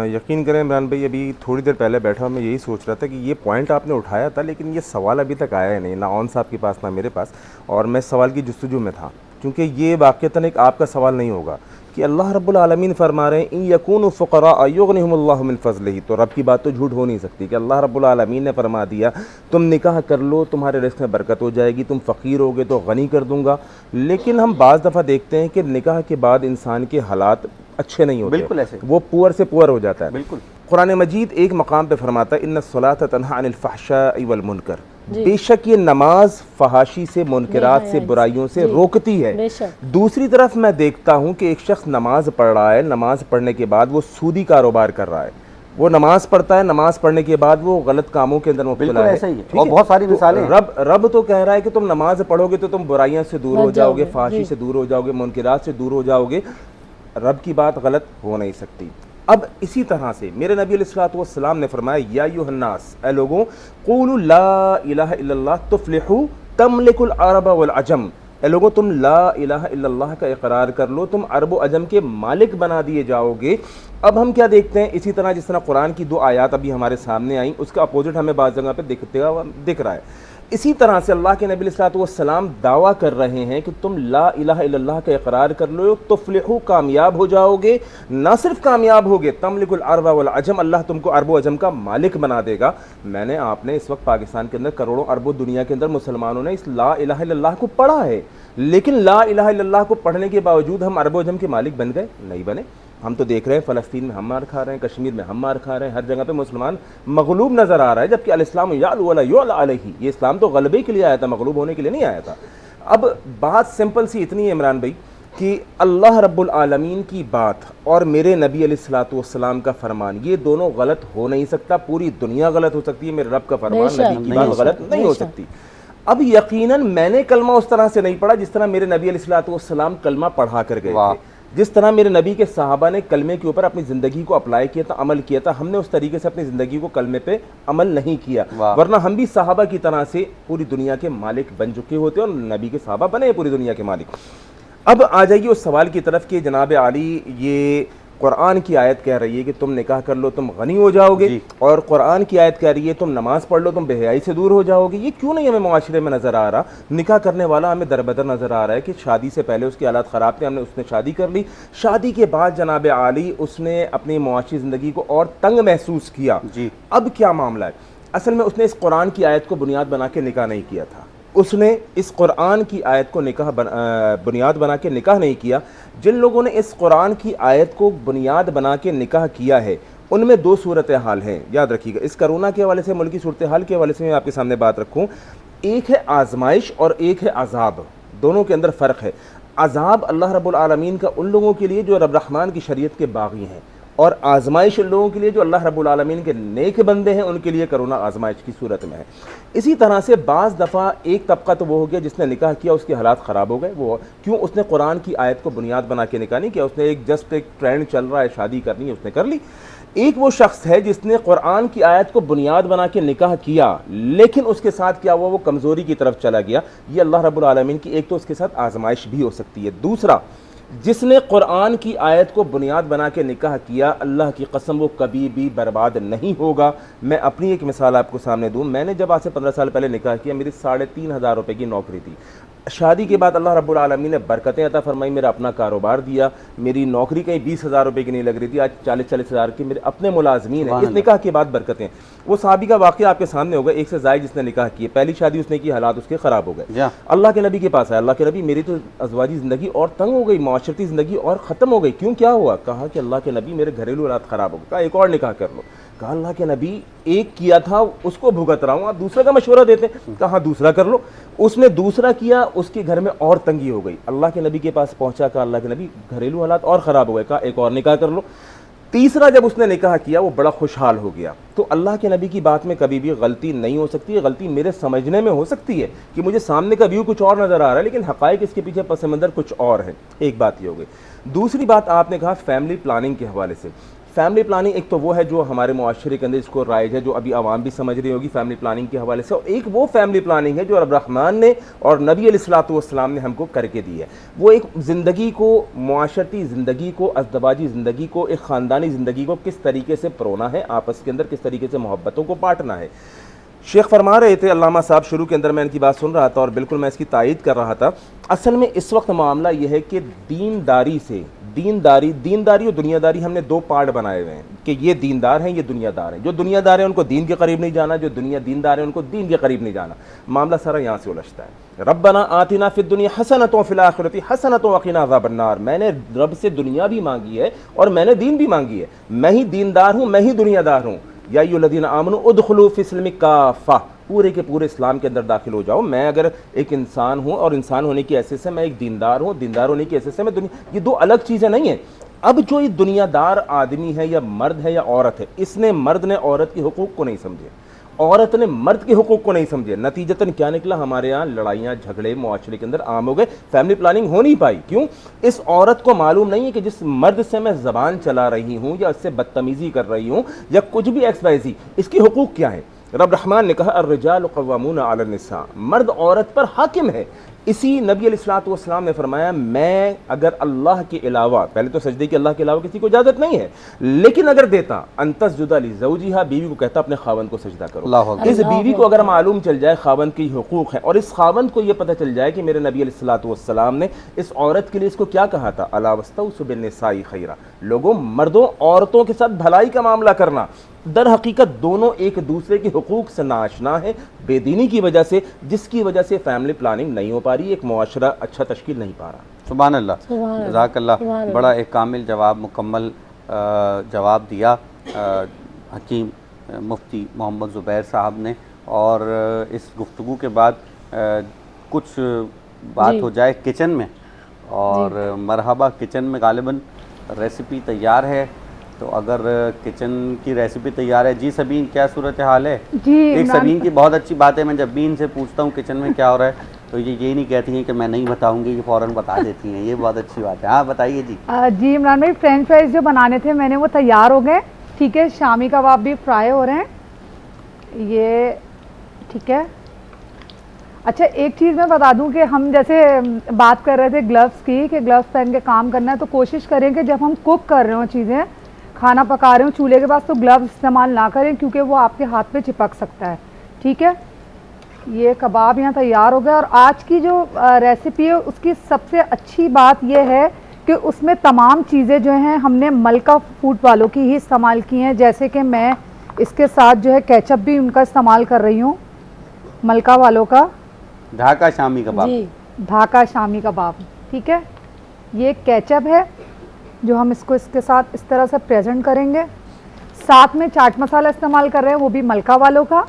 یقین کریں عمران بھائی، ابھی تھوڑی دیر پہلے بیٹھا میں یہی سوچ رہا تھا کہ یہ پوائنٹ آپ نے اٹھایا تھا لیکن یہ سوال ابھی تک آیا ہی نہیں، نہ اون صاحب کے پاس نہ میرے پاس، اور میں سوال کی جستجو میں تھا کیونکہ یہ واقعتاً ایک آپ کا سوال نہیں ہوگا کہ اللہ رب العالمین فرما رہے ہیں ان یکونوا فقراء یغنہم اللہ من فضلہ. تو رب کی بات تو جھوٹ ہو نہیں سکتی کہ اللہ رب العالمین نے فرما دیا تم نکاح کر لو تمہارے رزق میں برکت ہو جائے گی، تم فقیر ہوگے تو غنی کر دوں گا. لیکن ہم بعض دفعہ دیکھتے ہیں کہ نکاح کے بعد انسان کے حالات اچھے نہیں ہوتے، بالکل ایسے وہ پور سے پور ہو جاتا ہے. بالکل. قرآن مجید ایک مقام پہ فرماتا ہے ان الصلاۃ تنہی عن الفحشاء والمنکر، بے شک یہ نماز فحاشی سے، منکرات سے، برائیوں سے روکتی ہے. دوسری طرف میں دیکھتا ہوں کہ ایک شخص نماز پڑھ رہا ہے، نماز پڑھنے کے بعد وہ سودی کاروبار کر رہا ہے. وہ نماز پڑھتا ہے، نماز پڑھنے کے بعد وہ غلط کاموں کے اندر مبتلا ہے. اور بہت ساری مثالیں. رب تو کہہ رہا ہے کہ تم نماز پڑھو گے تو تم برائیاں سے دور ہو جاؤ گے، فحاشی سے دور ہو جاؤ گے، منکرات سے دور ہو جاؤ گے. رب کی بات غلط ہو نہیں سکتی. اب اسی طرح سے میرے نبی علیہ الصلوۃ والسلام نے فرمایا یا ایھا الناس، اے لوگوں، قولوا لا الہ الا اللہ تفلحوا تملکوا العرب والعجم. اے لوگوں تم لا الہ الا اللہ کا اقرار کر لو، تم عرب و عجم کے مالک بنا دیے جاؤ گے. اب ہم کیا دیکھتے ہیں، اسی طرح جس طرح قرآن کی 2 آیات ابھی ہمارے سامنے آئیں اس کا اپوزٹ ہمیں بعض جگہ پہ دکھ رہا ہے. اسی طرح سے اللہ کے نبی علیہ الصلوۃ والسلام دعویٰ کر رہے ہیں کہ تم لا الہ الا اللہ کا اقرار کر لو تفلحوا، کامیاب ہو جاؤ گے. نہ صرف کامیاب ہوگے، تملک العرب والعجم، اللہ تم کو عرب و عجم کا مالک بنا دے گا. میں نے آپ نے اس وقت پاکستان کے اندر کروڑوں اربوں دنیا کے اندر مسلمانوں نے اس لا الہ الا اللہ کو پڑھا ہے، لیکن لا الہ الا اللہ کو پڑھنے کے باوجود ہم عرب و عجم کے مالک بن گئے؟ نہیں بنے. ہم تو دیکھ رہے ہیں فلسطین میں ہم مار کھا رہے ہیں، کشمیر میں ہم مار کھا رہے ہیں، ہر جگہ پہ مسلمان مغلوب نظر آ رہا ہے، جبکہ الاسلام یعلو ولا یعلی علیہ، یہ اسلام تو غلبے کے لیے آیا تھا، مغلوب ہونے کے لیے نہیں آیا تھا. اب بات سمپل سی اتنی ہے عمران بھائی کہ اللہ رب العالمین کی بات اور میرے نبی علیہ الصلوۃ والسلام کا فرمان یہ دونوں غلط ہو نہیں سکتا. پوری دنیا غلط ہو سکتی ہے، میرے رب کا فرمان نبی کی بات غلط نہیں ہو سکتی. اب یقیناً میں نے کلمہ اس طرح سے نہیں پڑھا جس طرح میرے نبی علیہ الصلوۃ والسلام کلمہ پڑھا کر گئے تھے، جس طرح میرے نبی کے صحابہ نے کلمے کے اوپر اپنی زندگی کو اپلائی کیا تھا، عمل کیا تھا. ہم نے اس طریقے سے اپنی زندگی کو کلمے پہ عمل نہیں کیا، ورنہ ہم بھی صحابہ کی طرح سے پوری دنیا کے مالک بن چکے ہوتے اور نبی کے صحابہ بنے پوری دنیا کے مالک. اب آ جائیے اس سوال کی طرف کہ جناب عالی یہ قرآن کی آیت کہہ رہی ہے کہ تم نکاح کر لو تم غنی ہو جاؤ گے، اور قرآن کی آیت کہہ رہی ہے تم نماز پڑھ لو تم بے حیائی سے دور ہو جاؤ گے. یہ کیوں نہیں ہمیں معاشرے میں نظر آ رہا؟ نکاح کرنے والا ہمیں دربدر نظر آ رہا ہے کہ شادی سے پہلے اس کے حالات خراب تھے، اس نے شادی کر لی، شادی کے بعد جناب عالی اس نے اپنی معاشی زندگی کو اور تنگ محسوس کیا. اب کیا معاملہ ہے؟ اصل میں اس نے اس قرآن کی آیت کو بنیاد بنا کے نکاح نہیں کیا تھا، اس نے اس قرآن کی آیت کو بنیاد بنا کے نکاح نہیں کیا. جن لوگوں نے اس قرآن کی آیت کو بنیاد بنا کے نکاح کیا ہے ان میں 2 صورتحال ہیں، یاد رکھیے گا. اس کرونا کے حوالے سے، ملکی صورتحال کے حوالے سے میں آپ کے سامنے بات رکھوں. ایک ہے آزمائش اور ایک ہے عذاب، دونوں کے اندر فرق ہے۔ عذاب اللہ رب العالمین کا ان لوگوں کے لیے جو رب رحمان کی شریعت کے باغی ہیں، اور آزمائش ان لوگوں کے لیے جو اللہ رب العالمین کے نیک بندے ہیں، ان کے لیے کرونا آزمائش کی صورت میں ہے۔ اسی طرح سے بعض دفعہ ایک طبقہ تو وہ ہو گیا جس نے نکاح کیا اس کے حالات خراب ہو گئے، وہ کیوں؟ اس نے قرآن کی آیت کو بنیاد بنا کے نکاح نہیں کیا، اس نے ایک ٹرینڈ چل رہا ہے شادی کرنی ہے اس نے کر لی۔ ایک وہ شخص ہے جس نے قرآن کی آیت کو بنیاد بنا کے نکاح کیا، لیکن اس کے ساتھ کیا ہوا؟ وہ کمزوری کی طرف چلا گیا۔ یہ اللہ رب العالمین کی ایک تو اس کے ساتھ آزمائش بھی ہو سکتی ہے۔ دوسرا، جس نے قرآن کی آیت کو بنیاد بنا کے نکاح کیا، اللہ کی قسم وہ کبھی بھی برباد نہیں ہوگا۔ میں اپنی ایک مثال آپ کو سامنے دوں، میں نے جب آج سے 15 سال پہلے نکاح کیا، میری 3,500 روپے کی نوکری تھی۔ شادی کے بعد اللہ رب العالمین نے برکتیں عطا فرمائی، میرا اپنا کاروبار دیا، میری نوکری کہیں 20,000 روپے کی نہیں لگ رہی تھی، آج 40,000 کی میرے اپنے ملازمین ہیں۔ اس نکاح کے بعد برکتیں، وہ صحابی کا واقعہ آپ کے سامنے ہوگا، ایک سے زائد جس نے نکاح کیے، پہلی شادی اس نے کی، حالات اس کے خراب ہو گئے، اللہ کے نبی کے پاس آیا، اللہ کے نبی میری تو ازواجی زندگی اور تنگ ہو گئی، معاشرتی زندگی اور ختم ہو گئی، کیوں کیا ہوا؟ کہا کہ اللہ کے نبی میرے گھریلو حالات خراب ہو گئے، کہا ایک اور نکاح کر لو، کہا اللہ کے نبی ایک کیا تھا اس کو بھگت رہا ہوں، آپ دوسرا کا مشورہ دیتے، کہا دوسرا کر لو، اس نے دوسرا کیا، اس کے گھر میں اور تنگی ہو گئی، اللہ کے نبی کے پاس پہنچا، کہا اللہ کے نبی گھریلو حالات اور خراب ہو گئے، کہا ایک اور نکاح کر لو۔ تیسرا جب اس نے نکاح کیا وہ بڑا خوشحال ہو گیا۔ تو اللہ کے نبی کی بات میں کبھی بھی غلطی نہیں ہو سکتی ہے، غلطی میرے سمجھنے میں ہو سکتی ہے کہ مجھے سامنے کا ویو کچھ اور نظر آ رہا ہے، لیکن حقائق اس کے پیچھے پس منظر کچھ اور ہے۔ ایک بات یہ ہو گئی۔ دوسری بات آپ نے کہا فیملی پلاننگ کے حوالے سے، فیملی پلاننگ ایک تو وہ ہے جو ہمارے معاشرے کے اندر اس کو رائج ہے، جو ابھی عوام بھی سمجھ رہی ہوگی فیملی پلاننگ کے حوالے سے، اور ایک وہ فیملی پلاننگ ہے جو رب رحمان نے اور نبی علیہ الصلوۃ والسلام نے ہم کو کر کے دی ہے۔ وہ ایک زندگی کو، معاشرتی زندگی کو، ازدواجی زندگی کو، ایک خاندانی زندگی کو کس طریقے سے پرونا ہے، آپس کے اندر کس طریقے سے محبتوں کو بانٹنا ہے۔ شیخ فرما رہے تھے، علامہ صاحب شروع کے اندر میں ان کی بات سن رہا تھا اور بالکل میں اس کی تائید کر رہا تھا، اصل میں اس وقت معاملہ یہ ہے کہ دینداری سے، دینداری اور دنیا داری ہم نے دو پارٹ بنائے ہوئے ہیں کہ یہ دیندار ہیں، یہ دنیا دار ہیں۔ جو دنیا دار ہیں ان کو دین کے قریب نہیں جانا، جو دیندار ہیں ان کو دین کے قریب نہیں جانا۔ معاملہ سارا یہاں سے الجھتا ہے۔ ربنا آتنا فی الدنیا حسنۃ وفی الآخرۃ حسنۃ وقنا عذاب النار، میں نے رب سے دنیا بھی مانگی ہے اور میں نے دین بھی مانگی ہے، میں ہی دیندار ہوں، میں ہی دنیا دار ہوں۔ یا ایھا الذین آمنوا ادخلوا فی السلم کافہ، پورے کے پورے اسلام کے اندر داخل ہو جاؤ۔ میں اگر ایک انسان ہوں اور انسان ہونے کی حیثیت سے میں ایک دیندار ہوں، دیندار ہونے کی حیثیت سے میں دنیا، یہ دو الگ چیزیں نہیں ہیں۔ اب جو یہ دنیا دار آدمی ہے یا مرد ہے یا عورت ہے، اس نے مرد نے عورت کے حقوق کو نہیں سمجھے، عورت نے مرد کے حقوق کو نہیں سمجھے، نتیجتاً کیا نکلا؟ ہمارے ہاں لڑائیاں جھگڑے معاشرے کے اندر عام ہو گئے، فیملی پلاننگ ہو نہیں پائی۔ کیوں؟ اس عورت کو معلوم نہیں ہے کہ جس مرد سے میں زبان چلا رہی ہوں یا اس سے بدتمیزی کر رہی ہوں یا کچھ بھی ایکس وائی زی، اس کے حقوق کیا ہیں۔ رب رحمان نے کہا الرجال قوامون علی النساء، مرد عورت پر حاکم ہے۔ اسی نبی علیہ الصلوۃ والسلام نے فرمایا میں اگر اللہ کے علاوہ، پہلے تو سجدے کے اللہ کے علاوہ کسی کو اجازت نہیں ہے، لیکن اگر دیتا ان تسجد لزوجہا، بیوی کو کہتا اپنے خاوند کو سجدہ کرو۔ اس بیوی کو اگر معلوم چل جائے خاوند کی حقوق ہیں اور اس خاوند کو یہ پتہ چل جائے کہ میرے نبی علیہ الصلوۃ والسلام نے اس عورت کے لیے اس کو کیا کہا تھا، الا واستوصوا بالنساء خیرا، لوگوں مردوں عورتوں کے ساتھ بھلائی کا معاملہ کرنا۔ در حقیقت دونوں ایک دوسرے کے حقوق سے ناآشنا ہیں بے دینی کی وجہ سے، جس کی وجہ سے فیملی پلاننگ نہیں ہو پا رہی، ایک معاشرہ اچھا تشکیل نہیں پا رہا۔ سبحان اللہ، جزاک اللہ، بڑا ایک کامل جواب، مکمل جواب دیا حکیم مفتی محمد زبیر صاحب نے۔ اور اس گفتگو کے بعد کچھ بات ہو جائے کچن میں، اور مرحبا کچن میں غالباً ریسیپی تیار ہے، تو اگر کچن کی ریسیپی تیار ہے، جی سبین کیا صورتحال ہے؟ جی ایک سبین کی بہت اچھی بات ہے، میں جب بھی ان سے پوچھتا ہوں کچن میں کیا ہو رہا ہے تو یہ نہیں کہتی ہیں کہ میں نہیں بتاؤں گی، یہ فوراً بتا دیتی ہیں، یہ بہت اچھی بات ہے۔ ہاں بتائیے جی۔ جی عمران بھائی، فرینچ فرائز جو بنانے تھے میں نے وہ تیار ہو گئے، ٹھیک ہے، شامی کباب بھی فرائی ہو رہے ہیں، یہ ٹھیک ہے۔ اچھا ایک چیز میں بتا دوں کہ ہم جیسے بات کر رہے تھے گلوز کی، کہ گلوز پہن کے کام کرنا ہے، تو کوشش کریں کہ جب ہم کوک کر رہے ہوں چیزیں، کھانا پکا رہے ہوں چولہے کے پاس، تو گلوز استعمال نہ کریں کیونکہ وہ آپ کے ہاتھ پہ چپک سکتا ہے، ٹھیک ہے۔ یہ کباب یہاں تیار ہو گیا، اور آج کی جو ریسیپی ہے اس کی سب سے اچھی بات یہ ہے کہ اس میں تمام چیزیں جو ہیں ہم نے ملکہ فوڈ والوں کی ہی استعمال کی ہیں، جیسے کہ میں اس کے ساتھ جو ہے کیچپ بھی ان کا استعمال کر رہی ہوں، ملکہ والوں کا ڈھاکہ شامی کباب، ڈھاکہ شامی کباب، ٹھیک ہے۔ یہ کیچپ ہے جو ہم اس کے ساتھ اس طرح سے پریزنٹ کریں گے، ساتھ میں چاٹ مسالہ استعمال کر رہے ہیں وہ بھی ملکہ والوں کا،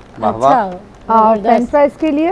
اور فرینچ فرائز کے لیے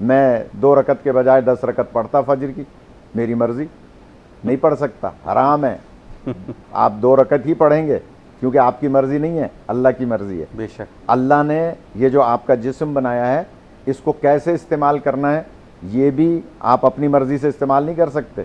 میں 2 رکعت کے بجائے 10 رکعت پڑھتا فجر کی، میری مرضی، نہیں پڑھ سکتا، حرام ہے. آپ 2 رکعت ہی پڑھیں گے کیونکہ آپ کی مرضی نہیں ہے، اللہ کی مرضی ہے. بے شک. اللہ نے یہ جو آپ کا جسم بنایا ہے اس کو کیسے استعمال کرنا ہے یہ بھی آپ اپنی مرضی سے استعمال نہیں کر سکتے.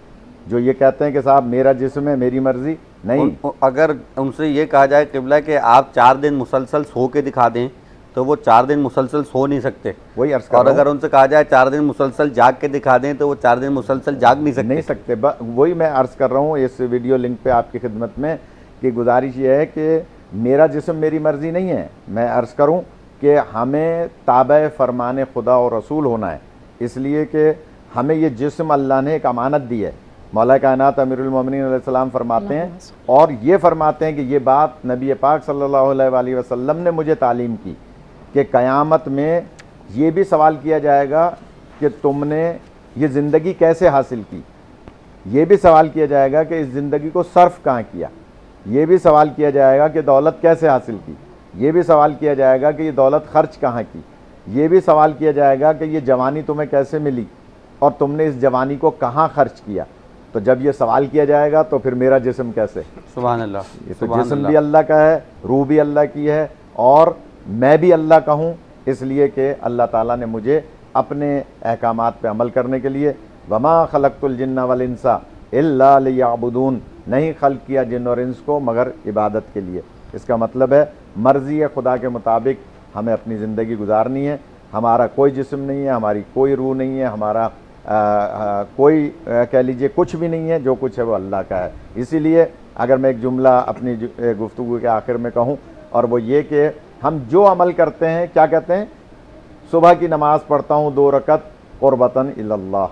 جو یہ کہتے ہیں کہ صاحب میرا جسم ہے میری مرضی، نہیں. اگر ان سے یہ کہا جائے قبلہ کہ آپ 4 دن مسلسل سو کے دکھا دیں تو وہ 4 دن مسلسل سو نہیں سکتے. وہی عرض کر اور رہا ہوں. اگر ان سے کہا جائے 4 دن مسلسل جاگ کے دکھا دیں تو وہ 4 دن مسلسل جاگ نہیں سکتے. وہی میں عرض کر رہا ہوں اس ویڈیو لنک پہ آپ کی خدمت میں کہ گزارش یہ ہے کہ میرا جسم میری مرضی نہیں ہے. میں عرض کروں کہ ہمیں تابع فرمان خدا اور رسول ہونا ہے، اس لیے کہ ہمیں یہ جسم اللہ نے ایک امانت دی ہے. مولا کائنات امیر المومنین علیہ السلام فرماتے ہیں اور یہ فرماتے ہیں کہ یہ بات نبی پاک صلی اللہ علیہ وآلہ وسلم نے مجھے تعلیم کی کہ قیامت میں یہ بھی سوال کیا جائے گا کہ تم نے یہ زندگی کیسے حاصل کی، یہ بھی سوال کیا جائے گا کہ اس زندگی کو صرف کہاں کیا، یہ بھی سوال کیا جائے گا کہ دولت کیسے حاصل کی، یہ بھی سوال کیا جائے گا کہ یہ دولت خرچ کہاں کی، یہ بھی سوال کیا جائے گا کہ یہ جوانی تمہیں کیسے ملی اور تم نے اس جوانی کو کہاں خرچ کیا. تو جب یہ سوال کیا جائے گا تو پھر میرا جسم کیسے؟ سبحان اللہ. یہ تو جسم بھی اللہ کا ہے، روح بھی اللہ کی ہے اور میں بھی اللہ کا ہوں، اس لیے کہ اللہ تعالیٰ نے مجھے اپنے احکامات پہ عمل کرنے کے لیے وما خلقت الجن والانس الا لیعبدون، نہیں خلق کیا جن اور انس کو مگر عبادت کے لیے. اس کا مطلب ہے مرضی خدا کے مطابق ہمیں اپنی زندگی گزارنی ہے. ہمارا کوئی جسم نہیں ہے، ہماری کوئی روح نہیں ہے، ہمارا کوئی کہہ لیجئے کچھ بھی نہیں ہے، جو کچھ ہے وہ اللہ کا ہے. اسی لیے اگر میں ایک جملہ اپنی گفتگو کے آخر میں کہوں اور وہ یہ کہ ہم جو عمل کرتے ہیں کیا کہتے ہیں، صبح کی نماز پڑھتا ہوں 2 رکعت قربتاً الی اللہ،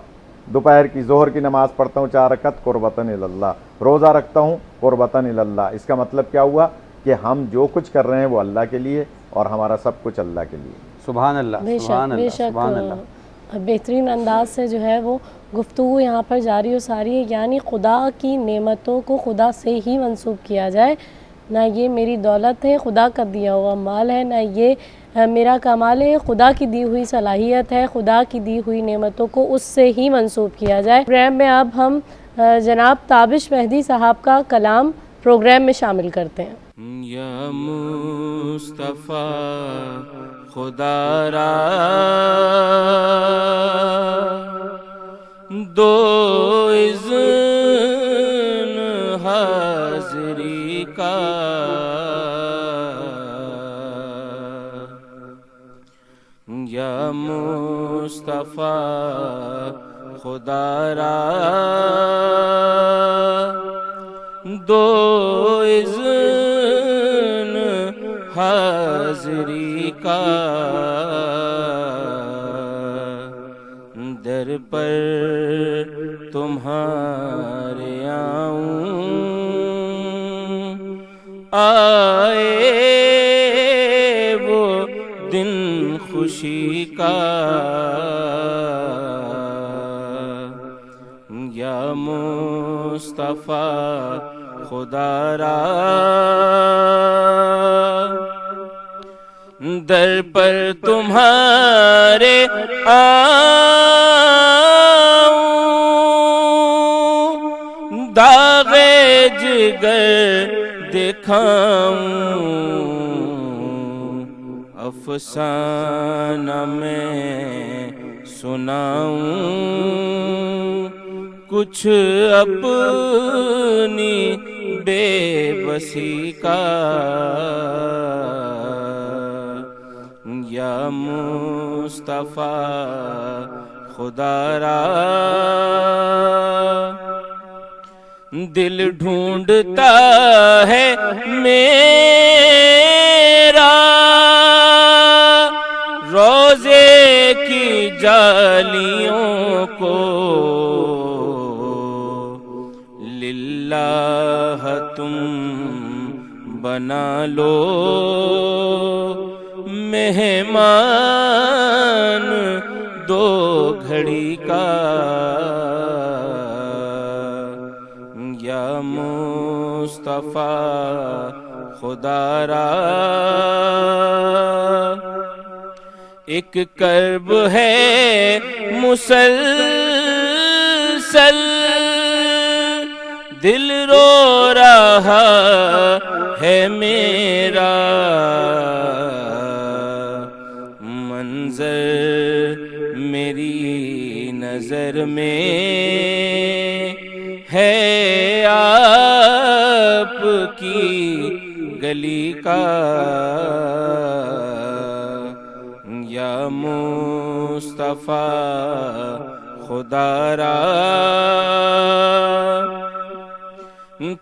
دوپہر کی ظہر کی نماز پڑھتا ہوں 4 رکعت قربتاً الی اللہ، روزہ رکھتا ہوں قربتاً الی اللہ. اس کا مطلب کیا ہوا کہ ہم جو کچھ کر رہے ہیں وہ اللہ کے لیے اور ہمارا سب کچھ اللہ کے لیے. سبحان اللہ. سبحان اللہ. سبحان اللہ. بہترین انداز سے جو ہے وہ گفتگو یہاں پر جاری و ساری ہے. یعنی خدا کی نعمتوں کو خدا سے ہی منسوب کیا جائے، نہ یہ میری دولت ہے، خدا کا دیا ہوا مال ہے، نہ یہ میرا کمال ہے، خدا کی دی ہوئی صلاحیت ہے. خدا کی دی ہوئی نعمتوں کو اس سے ہی منسوب کیا جائے. پروگرام میں اب ہم جناب تابش مہدی صاحب کا کلام پروگرام میں شامل کرتے ہیں. یا مصطفیٰ خدا را دو اذن حاضری کا، یا مصطفیٰ خدا را دو اذن حاضری کا، در پر تمہارے آؤں آئے وہ دن خوشی کا، یا مصطفیٰ خدا را در پر تمہارے آؤں، داغ جگر دکھاؤں، افسانہ میں سناؤں، کچھ اپنی بے بسی کا، یا مصطفیٰ خدا را دل ڈھونڈتا ہے میرا روزے کی جالیوں کو، للہ تم بنا لو مہمان دو گھڑی کا، یا مصطفیٰ خدا را ایک کرب ہے مسلسل دل رو رہا ہے میرا منظر میری نظر میں ہے آپ کی گلی کا یا مصطفیٰ خدا را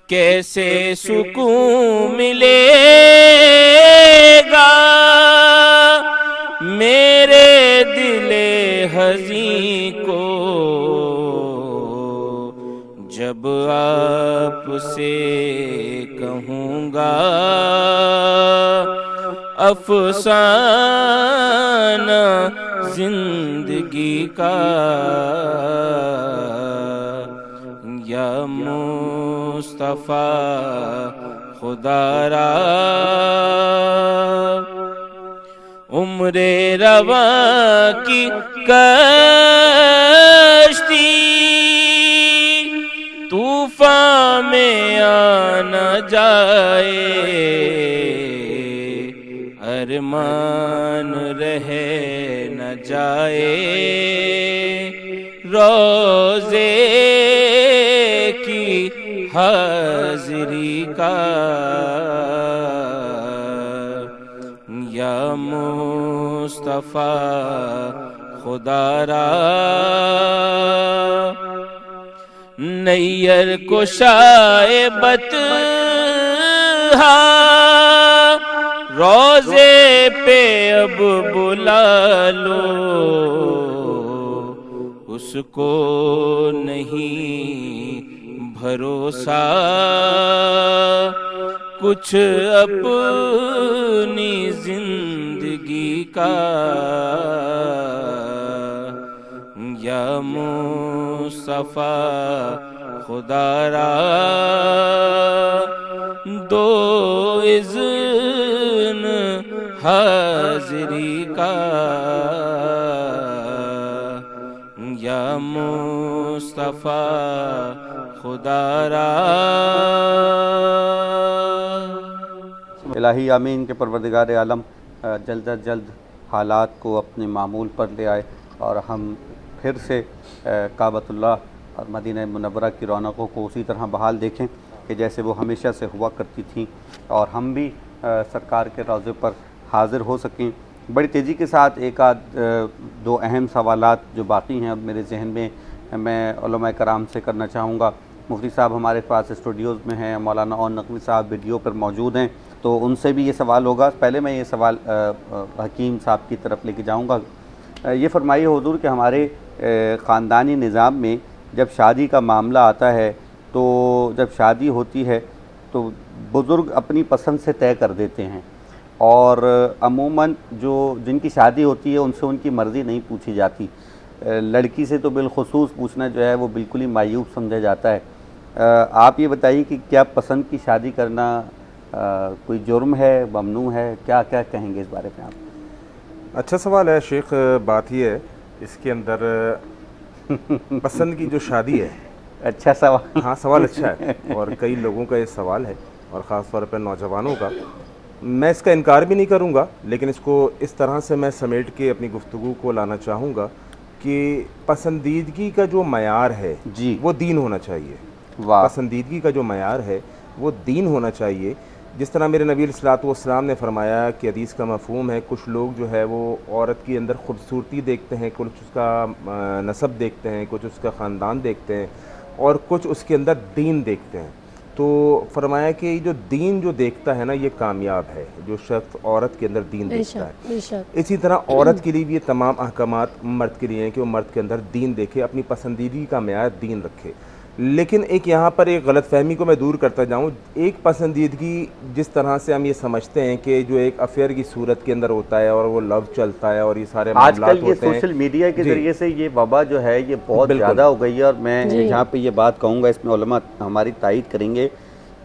کیسے سکون ملے گا میرے دل حزین کو جب آپ سے کہوں گا افسانہ زندگی کا یا مصطفیٰ خدا را عمر رواں کی کشتی طوفان میں آنا جائے ارمان رہے نہ جائے روزے کی حاضری کا یا مصطفیٰ خدا را نیر کشائے بطحا روزے پہ اب بلا لو اس کو نہیں بھروسہ کچھ اپنی زندگی کا یا مصطفیٰ خدا را دو اذن حاضری کا یا مصطفیٰ خدا را الہی آمین کہ پروردگار عالم جلد از جلد حالات کو اپنے معمول پر لے آئے اور ہم پھر سے کعبۃ اللہ اور مدینہ منورہ کی رونقوں کو اسی طرح بحال دیکھیں کہ جیسے وہ ہمیشہ سے ہوا کرتی تھیں اور ہم بھی سرکار کے روضے پر حاضر ہو سکیں. بڑی تیزی کے ساتھ ایک آدھ دو اہم سوالات جو باقی ہیں اب میرے ذہن میں میں علماء کرام سے کرنا چاہوں گا. مفتی صاحب ہمارے پاس اسٹوڈیوز میں ہیں, مولانا اور نقوی صاحب ویڈیو پر موجود ہیں, تو ان سے بھی یہ سوال ہوگا. پہلے میں یہ سوال حکیم صاحب کی طرف لے کے جاؤں گا. یہ فرمائیے حضور کہ ہمارے خاندانی نظام میں جب شادی کا معاملہ آتا ہے تو جب شادی ہوتی ہے تو بزرگ اپنی پسند سے طے کر دیتے ہیں اور عموماً جو جن کی شادی ہوتی ہے ان سے ان کی مرضی نہیں پوچھی جاتی. لڑکی سے تو بالخصوص پوچھنا جو ہے وہ بالکل ہی معیوب سمجھا جاتا ہے. آپ یہ بتائیے کہ کیا پسند کی شادی کرنا کوئی جرم ہے, ممنوع ہے, کیا کیا کہیں گے اس بارے میں آپ؟ اچھا سوال ہے شیخ. بات یہ ہے اس کے اندر پسند کی جو شادی ہے, اچھا سوال. ہاں سوال اچھا ہے اور کئی لوگوں کا یہ سوال ہے اور خاص طور پر نوجوانوں کا. میں اس کا انکار بھی نہیں کروں گا, لیکن اس کو اس طرح سے میں سمیٹ کے اپنی گفتگو کو لانا چاہوں گا کہ پسندیدگی کا جو معیار ہے جی وہ دین ہونا چاہیے. واہ. پسندیدگی کا جو معیار ہے وہ دین ہونا چاہیے. جس طرح میرے نبی علیہ الصلوۃ والسلام نے فرمایا کہ حدیث کا مفہوم ہے, کچھ لوگ جو ہے وہ عورت کی اندر خوبصورتی دیکھتے ہیں, کچھ اس کا نسب دیکھتے ہیں, کچھ اس کا خاندان دیکھتے ہیں اور کچھ اس کے اندر دین دیکھتے ہیں. تو فرمایا کہ جو دین جو دیکھتا ہے نا یہ کامیاب ہے, جو شخص عورت کے اندر دین دیکھتا ہے. اسی طرح عورت کے لیے بھی یہ تمام احکامات مرد کے لیے ہیں کہ وہ مرد کے اندر دین دیکھے, اپنی پسندیدگی کا معیار دین رکھے. لیکن ایک یہاں پر ایک غلط فہمی کو میں دور کرتا جاؤں. ایک پسندیدگی جس طرح سے ہم یہ سمجھتے ہیں کہ جو ایک افیئر کی صورت کے اندر ہوتا ہے اور وہ لو چلتا ہے اور یہ سارے معاملات ہوتے ہیں. آج کل یہ سوشل میڈیا کے ذریعے سے یہ وبا جو ہے یہ بہت زیادہ ہو گئی ہے, اور میں یہاں پہ یہ بات کہوں گا, اس میں علماء ہماری تائید کریں گے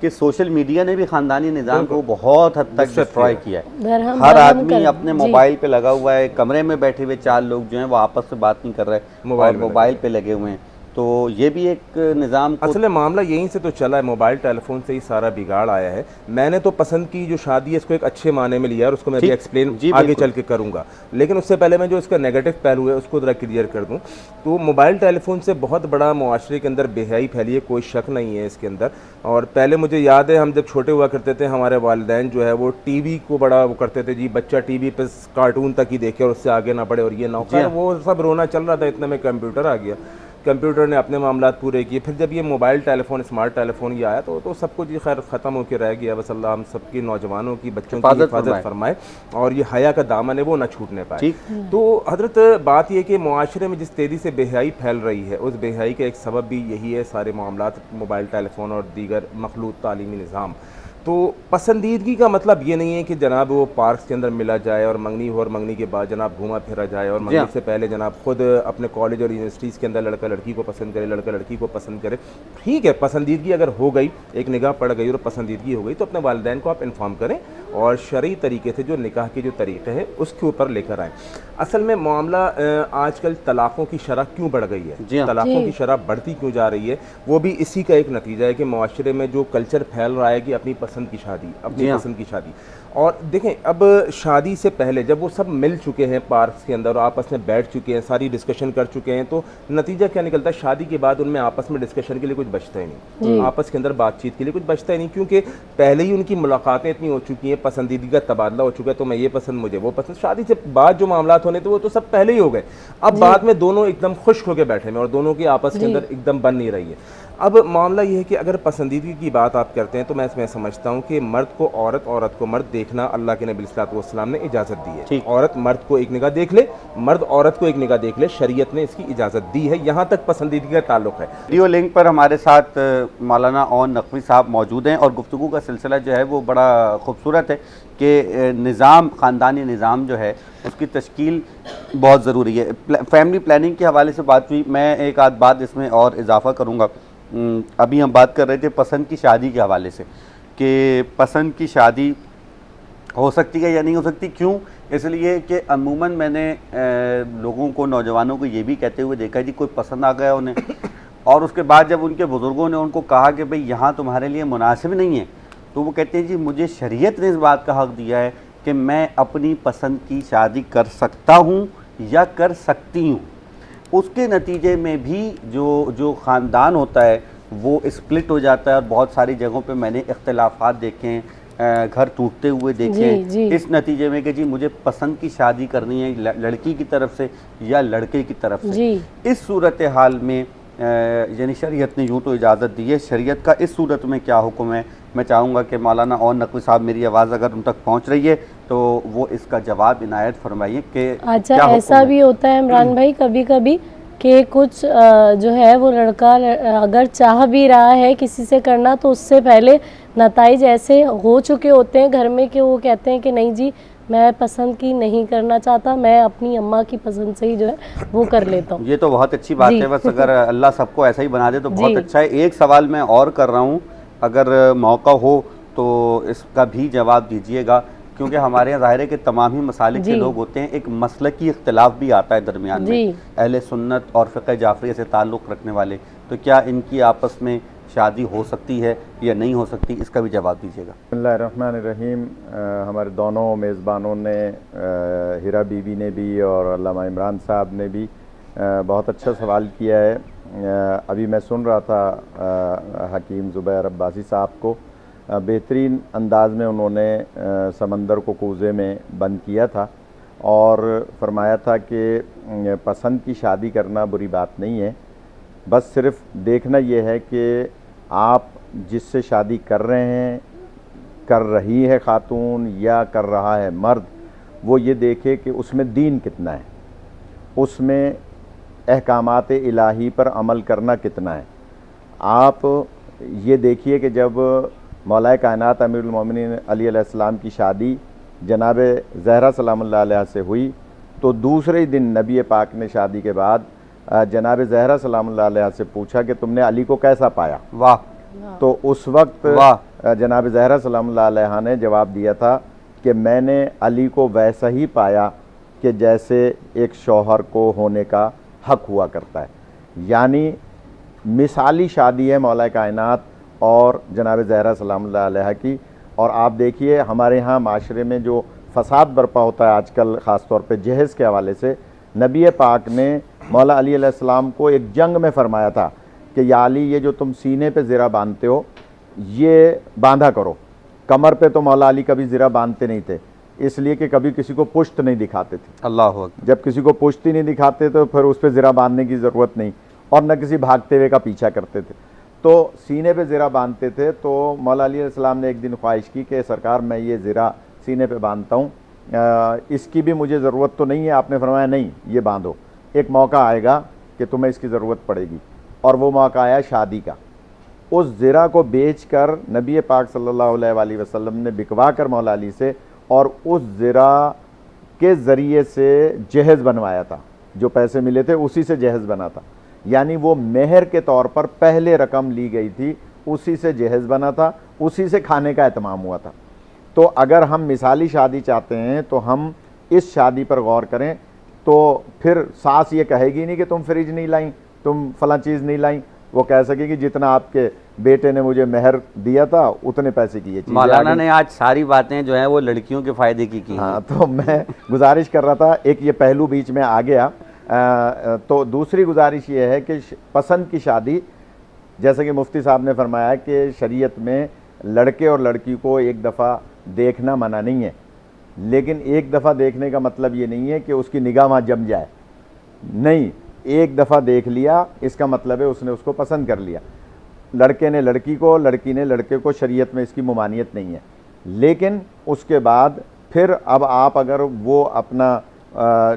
کہ سوشل میڈیا نے بھی خاندانی نظام کو بہت حد تک ڈسٹروائے کیا ہے. درہم ہر برہم آدمی کر- اپنے موبائل پہ لگا ہوا ہے, کمرے میں بیٹھے ہوئے 4 لوگ جو ہیں وہ آپس سے بات نہیں کر رہے اور موبائل پہ لگے ہوئے ہیں. تو یہ بھی ایک نظام کو اصل معاملہ یہیں سے تو چلا ہے, موبائل ٹیلی فون سے ہی سارا بگاڑ آیا ہے. میں نے تو پسند کی جو شادی ہے اس کو ایک اچھے معنی میں لیا اور اس کو میں بھی ایکسپلین آگے چل کے کروں گا, لیکن اس سے پہلے میں جو اس کا نیگیٹو پہلو ہے اس کو ذرا کلیئر کر دوں. تو موبائل ٹیلی فون سے بہت بڑا معاشرے کے اندر بے حیائی پھیلی ہے, کوئی شک نہیں ہے اس کے اندر. اور پہلے مجھے یاد ہے ہم جب چھوٹے ہوا کرتے تھے ہمارے والدین جو ہے وہ ٹی وی کو بڑا وہ کرتے تھے, جی بچہ ٹی وی پہ کارٹون تک ہی دیکھے اور اس سے آگے نہ بڑھے اور یہ نہ ہو, وہ سب رونا چل رہا تھا. اتنے میں کمپیوٹر آ گیا, کمپیوٹر نے اپنے معاملات پورے کیے. پھر جب یہ موبائل ٹیلی فون اسمارٹ ٹیلی فون یہ آیا تو سب کچھ خیر ختم ہو کے رہ گیا. بس اللہ ہم سب کی نوجوانوں کی بچوں کی حفاظت فرمائے اور یہ حیا کا دامن ہے وہ نہ چھوٹنے پائے. تو حضرت بات یہ کہ معاشرے میں جس تیزی سے بے حیائی پھیل رہی ہے اس بے حیائی کا ایک سبب بھی یہی ہے سارے معاملات موبائل ٹیلی فون اور دیگر مخلوط تعلیمی نظام. تو پسندیدگی کا مطلب یہ نہیں ہے کہ جناب وہ پارکس کے اندر ملا جائے اور منگنی ہو اور منگنی کے بعد جناب گھوما پھرا جائے اور منگنی سے پہلے جناب خود اپنے کالج اور یونیورسٹیز کے اندر لڑکا لڑکی کو پسند کرے, لڑکا لڑکی کو پسند کرے. ٹھیک ہے, پسندیدگی اگر ہو گئی, ایک نگاہ پڑ گئی اور پسندیدگی ہو گئی تو اپنے والدین کو آپ انفارم کریں اور شرعی طریقے سے جو نکاح کے جو طریقے ہیں اس کے اوپر لے کر آئیں. اصل میں معاملہ آج کل طلاقوں کی شرح کیوں بڑھ گئی ہے, طلاقوں کی شرح بڑھتی کیوں جا رہی ہے, وہ بھی اسی کا ایک نتیجہ ہے کہ معاشرے میں جو کلچر پھیل رہا ہے کہ اپنی پسند کی شادی, اپنی پسند کی شادی. اور دیکھیں اب شادی سے پہلے جب وہ سب مل چکے ہیں پارکس کے اندر اور آپس میں بیٹھ چکے ہیں, ساری ڈسکشن کر چکے ہیں, تو نتیجہ کیا نکلتا ہے, شادی کے بعد ان میں آپس میں ڈسکشن کے لیے کچھ بچتا ہی نہیں, آپس کے اندر بات چیت کے لیے کچھ بچتا ہی نہیں, کیونکہ پہلے ہی ان کی ملاقاتیں اتنی ہو چکی ہیں, پسندیدگی کا تبادلہ ہو چکا ہے, تو میں یہ پسند مجھے وہ پسند. شادی سے بعد جو معاملات ہونے تھے وہ تو سب پہلے ہی ہو گئے. اب بعد میں دونوں ایک دم خشک ہو کے بیٹھے ہیں اور دونوں کی آپس کے اندر ایک دم بن نہیں رہی ہے. اب معاملہ یہ ہے کہ اگر پسندیدگی کی بات آپ کرتے ہیں تو میں اس میں سمجھتا ہوں کہ مرد کو عورت, عورت کو مرد دیکھنا اللہ کے نبی صلی اللہ علیہ وسلم نے اجازت دی ہے. عورت مرد کو ایک نگاہ دیکھ لے, مرد عورت کو ایک نگاہ دیکھ لے, شریعت نے اس کی اجازت دی ہے. یہاں تک پسندیدگی کا تعلق ہے. ویڈیو لنک پر ہمارے ساتھ مولانا اون نقوی صاحب موجود ہیں اور گفتگو کا سلسلہ جو ہے وہ بڑا خوبصورت ہے کہ نظام, خاندانی نظام جو ہے اس کی تشکیل بہت ضروری ہے. فیملی پلاننگ کے حوالے سے بات ہوئی, میں ایک آدھ بات اس میں اور اضافہ کروں گا. ابھی ہم بات کر رہے تھے پسند کی شادی کے حوالے سے کہ پسند کی شادی ہو سکتی ہے یا نہیں ہو سکتی. کیوں؟ اس لیے کہ عموماً میں نے لوگوں کو, نوجوانوں کو یہ بھی کہتے ہوئے دیکھا جی کوئی پسند آ گیا انہیں اور اس کے بعد جب ان کے بزرگوں نے ان کو کہا کہ بھئی یہاں تمہارے لیے مناسب نہیں ہے تو وہ کہتے ہیں جی مجھے شریعت نے اس بات کا حق دیا ہے کہ میں اپنی پسند کی شادی کر سکتا ہوں یا کر سکتی ہوں. اس کے نتیجے میں بھی جو خاندان ہوتا ہے وہ اسپلٹ ہو جاتا ہے اور بہت ساری جگہوں پہ میں نے اختلافات دیکھے ہیں, گھر ٹوٹتے ہوئے دیکھے ہیں اس نتیجے میں کہ جی مجھے پسند کی شادی کرنی ہے لڑکی کی طرف سے یا لڑکے کی طرف سے. اس صورتحال میں یعنی شریعت نے یوں تو اجازت دی ہے, شریعت کا اس صورت میں کیا حکم ہے؟ میں چاہوں گا کہ مولانا اون نقوی صاحب, میری آواز اگر ان تک پہنچ رہی ہے تو وہ اس کا جواب عنایت فرمائیے کہ اچھا ایسا بھی ہوتا ہے عمران بھائی کبھی کبھی کہ کچھ جو ہے وہ لڑکا اگر چاہ بھی رہا ہے کسی سے کرنا تو اس سے پہلے نتائج ایسے ہو چکے ہوتے ہیں گھر میں کہ وہ کہتے ہیں کہ نہیں جی میں پسند کی نہیں کرنا چاہتا, میں اپنی اماں کی پسند سے ہی جو ہے وہ کر لیتا ہوں. یہ تو بہت اچھی بات ہے, بس اگر اللہ سب کو ایسا ہی بنا دے تو بہت اچھا ہے. ایک سوال میں اور کر رہا ہوں, اگر موقع ہو تو اس کا بھی جواب دیجئے گا, کیونکہ ہمارے یہاں ظاہر ہے کہ تمام ہی مسالک کے لوگ ہوتے ہیں, ایک مسلکی اختلاف بھی آتا ہے درمیان میں, اہل سنت اور فقہ جعفریہ سے تعلق رکھنے والے, تو کیا ان کی آپس میں شادی ہو سکتی ہے یا نہیں ہو سکتی, اس کا بھی جواب دیجیے گا. بسم اللہ الرحمن الرحیم. ہمارے دونوں میزبانوں نے, ہیرا بی بی نے بھی اور علامہ عمران صاحب نے بھی بہت اچھا سوال کیا ہے. ابھی میں سن رہا تھا حکیم زبیر عباسی صاحب کو, بہترین انداز میں انہوں نے سمندر کو کوزے میں بند کیا تھا اور فرمایا تھا کہ پسند کی شادی کرنا بری بات نہیں ہے, بس صرف دیکھنا یہ ہے کہ آپ جس سے شادی کر رہے ہیں, کر رہی ہے خاتون یا کر رہا ہے مرد, وہ یہ دیکھے کہ اس میں دین کتنا ہے, اس میں احکامات الہی پر عمل کرنا کتنا ہے. آپ یہ دیکھیے کہ جب مولا کائنات امیر المومنین علی علیہ السلام کی شادی جناب زہرا سلام اللہ علیہ سے ہوئی تو دوسرے دن نبی پاک نے شادی کے بعد جناب زہرا سلام اللہ علیہ سے پوچھا کہ تم نے علی کو کیسا پایا. واہ. تو اس وقت جناب زہرا سلام اللہ علیہا نے جواب دیا تھا کہ میں نے علی کو ویسا ہی پایا کہ جیسے ایک شوہر کو ہونے کا حق ہوا کرتا ہے. یعنی مثالی شادی ہے مولا کائنات اور جناب زہرا سلام اللہ علیہا کی. اور آپ دیکھیے ہمارے ہاں معاشرے میں جو فساد برپا ہوتا ہے آج کل خاص طور پہ جہیز کے حوالے سے، نبی پاک نے مولا علی علیہ السلام کو ایک جنگ میں فرمایا تھا کہ یا علی یہ جو تم سینے پہ زرہ باندھتے ہو یہ باندھا کرو. کمر پہ تو مولا علی کبھی زرہ باندھتے نہیں تھے، اس لیے کہ کبھی کسی کو پشت نہیں دکھاتے تھے. اللہ اکبر. جب کسی کو پشت ہی نہیں دکھاتے تو پھر اس پہ زرہ باندھنے کی ضرورت نہیں، اور نہ کسی بھاگتے ہوئے کا پیچھا کرتے تھے. تو سینے پہ زرہ باندھتے تھے. تو مولا علی علیہ السلام نے ایک دن خواہش کی کہ سرکار میں یہ زرہ سینے پہ باندھتا ہوں، اس کی بھی مجھے ضرورت تو نہیں ہے. آپ نے فرمایا نہیں یہ باندھو، ایک موقع آئے گا کہ تمہیں اس کی ضرورت پڑے گی. اور وہ موقع آیا شادی کا. اس زرہ کو بیچ کر نبی پاک صلی اللہ علیہ وآلہ وسلم نے بکوا کر مولا علی سے، اور اس زرہ کے ذریعے سے جہیز بنوایا تھا. جو پیسے ملے تھے اسی سے جہیز بنا تھا. یعنی وہ مہر کے طور پر پہلے رقم لی گئی تھی، اسی سے جہیز بنا تھا، اسی سے کھانے کا اہتمام ہوا تھا. تو اگر ہم مثالی شادی چاہتے ہیں تو ہم اس شادی پر غور کریں. تو پھر ساس یہ کہے گی نہیں کہ تم فریج نہیں لائیں، تم فلاں چیز نہیں لائیں. وہ کہہ سکے کہ جتنا آپ کے بیٹے نے مجھے مہر دیا تھا اتنے پیسے کی یہ چیز. مولانا نے آج ساری باتیں جو ہیں وہ لڑکیوں کے فائدے کی ہیں. ہاں، تو میں گزارش کر رہا تھا، ایک یہ پہلو بیچ میں آ گیا. تو دوسری گزارش یہ ہے کہ پسند کی شادی، جیسا کہ مفتی صاحب نے فرمایا کہ شریعت میں لڑکے اور لڑکی کو ایک دفعہ دیکھنا منع نہیں ہے، لیکن ایک دفعہ دیکھنے کا مطلب یہ نہیں ہے کہ اس کی نگاہ وہاں جم جائے. نہیں، ایک دفعہ دیکھ لیا اس کا مطلب ہے اس نے اس کو پسند کر لیا. لڑکے نے لڑکی کو، لڑکی نے لڑکے کو، شریعت میں اس کی ممانعت نہیں ہے. لیکن اس کے بعد پھر اب آپ اگر وہ اپنا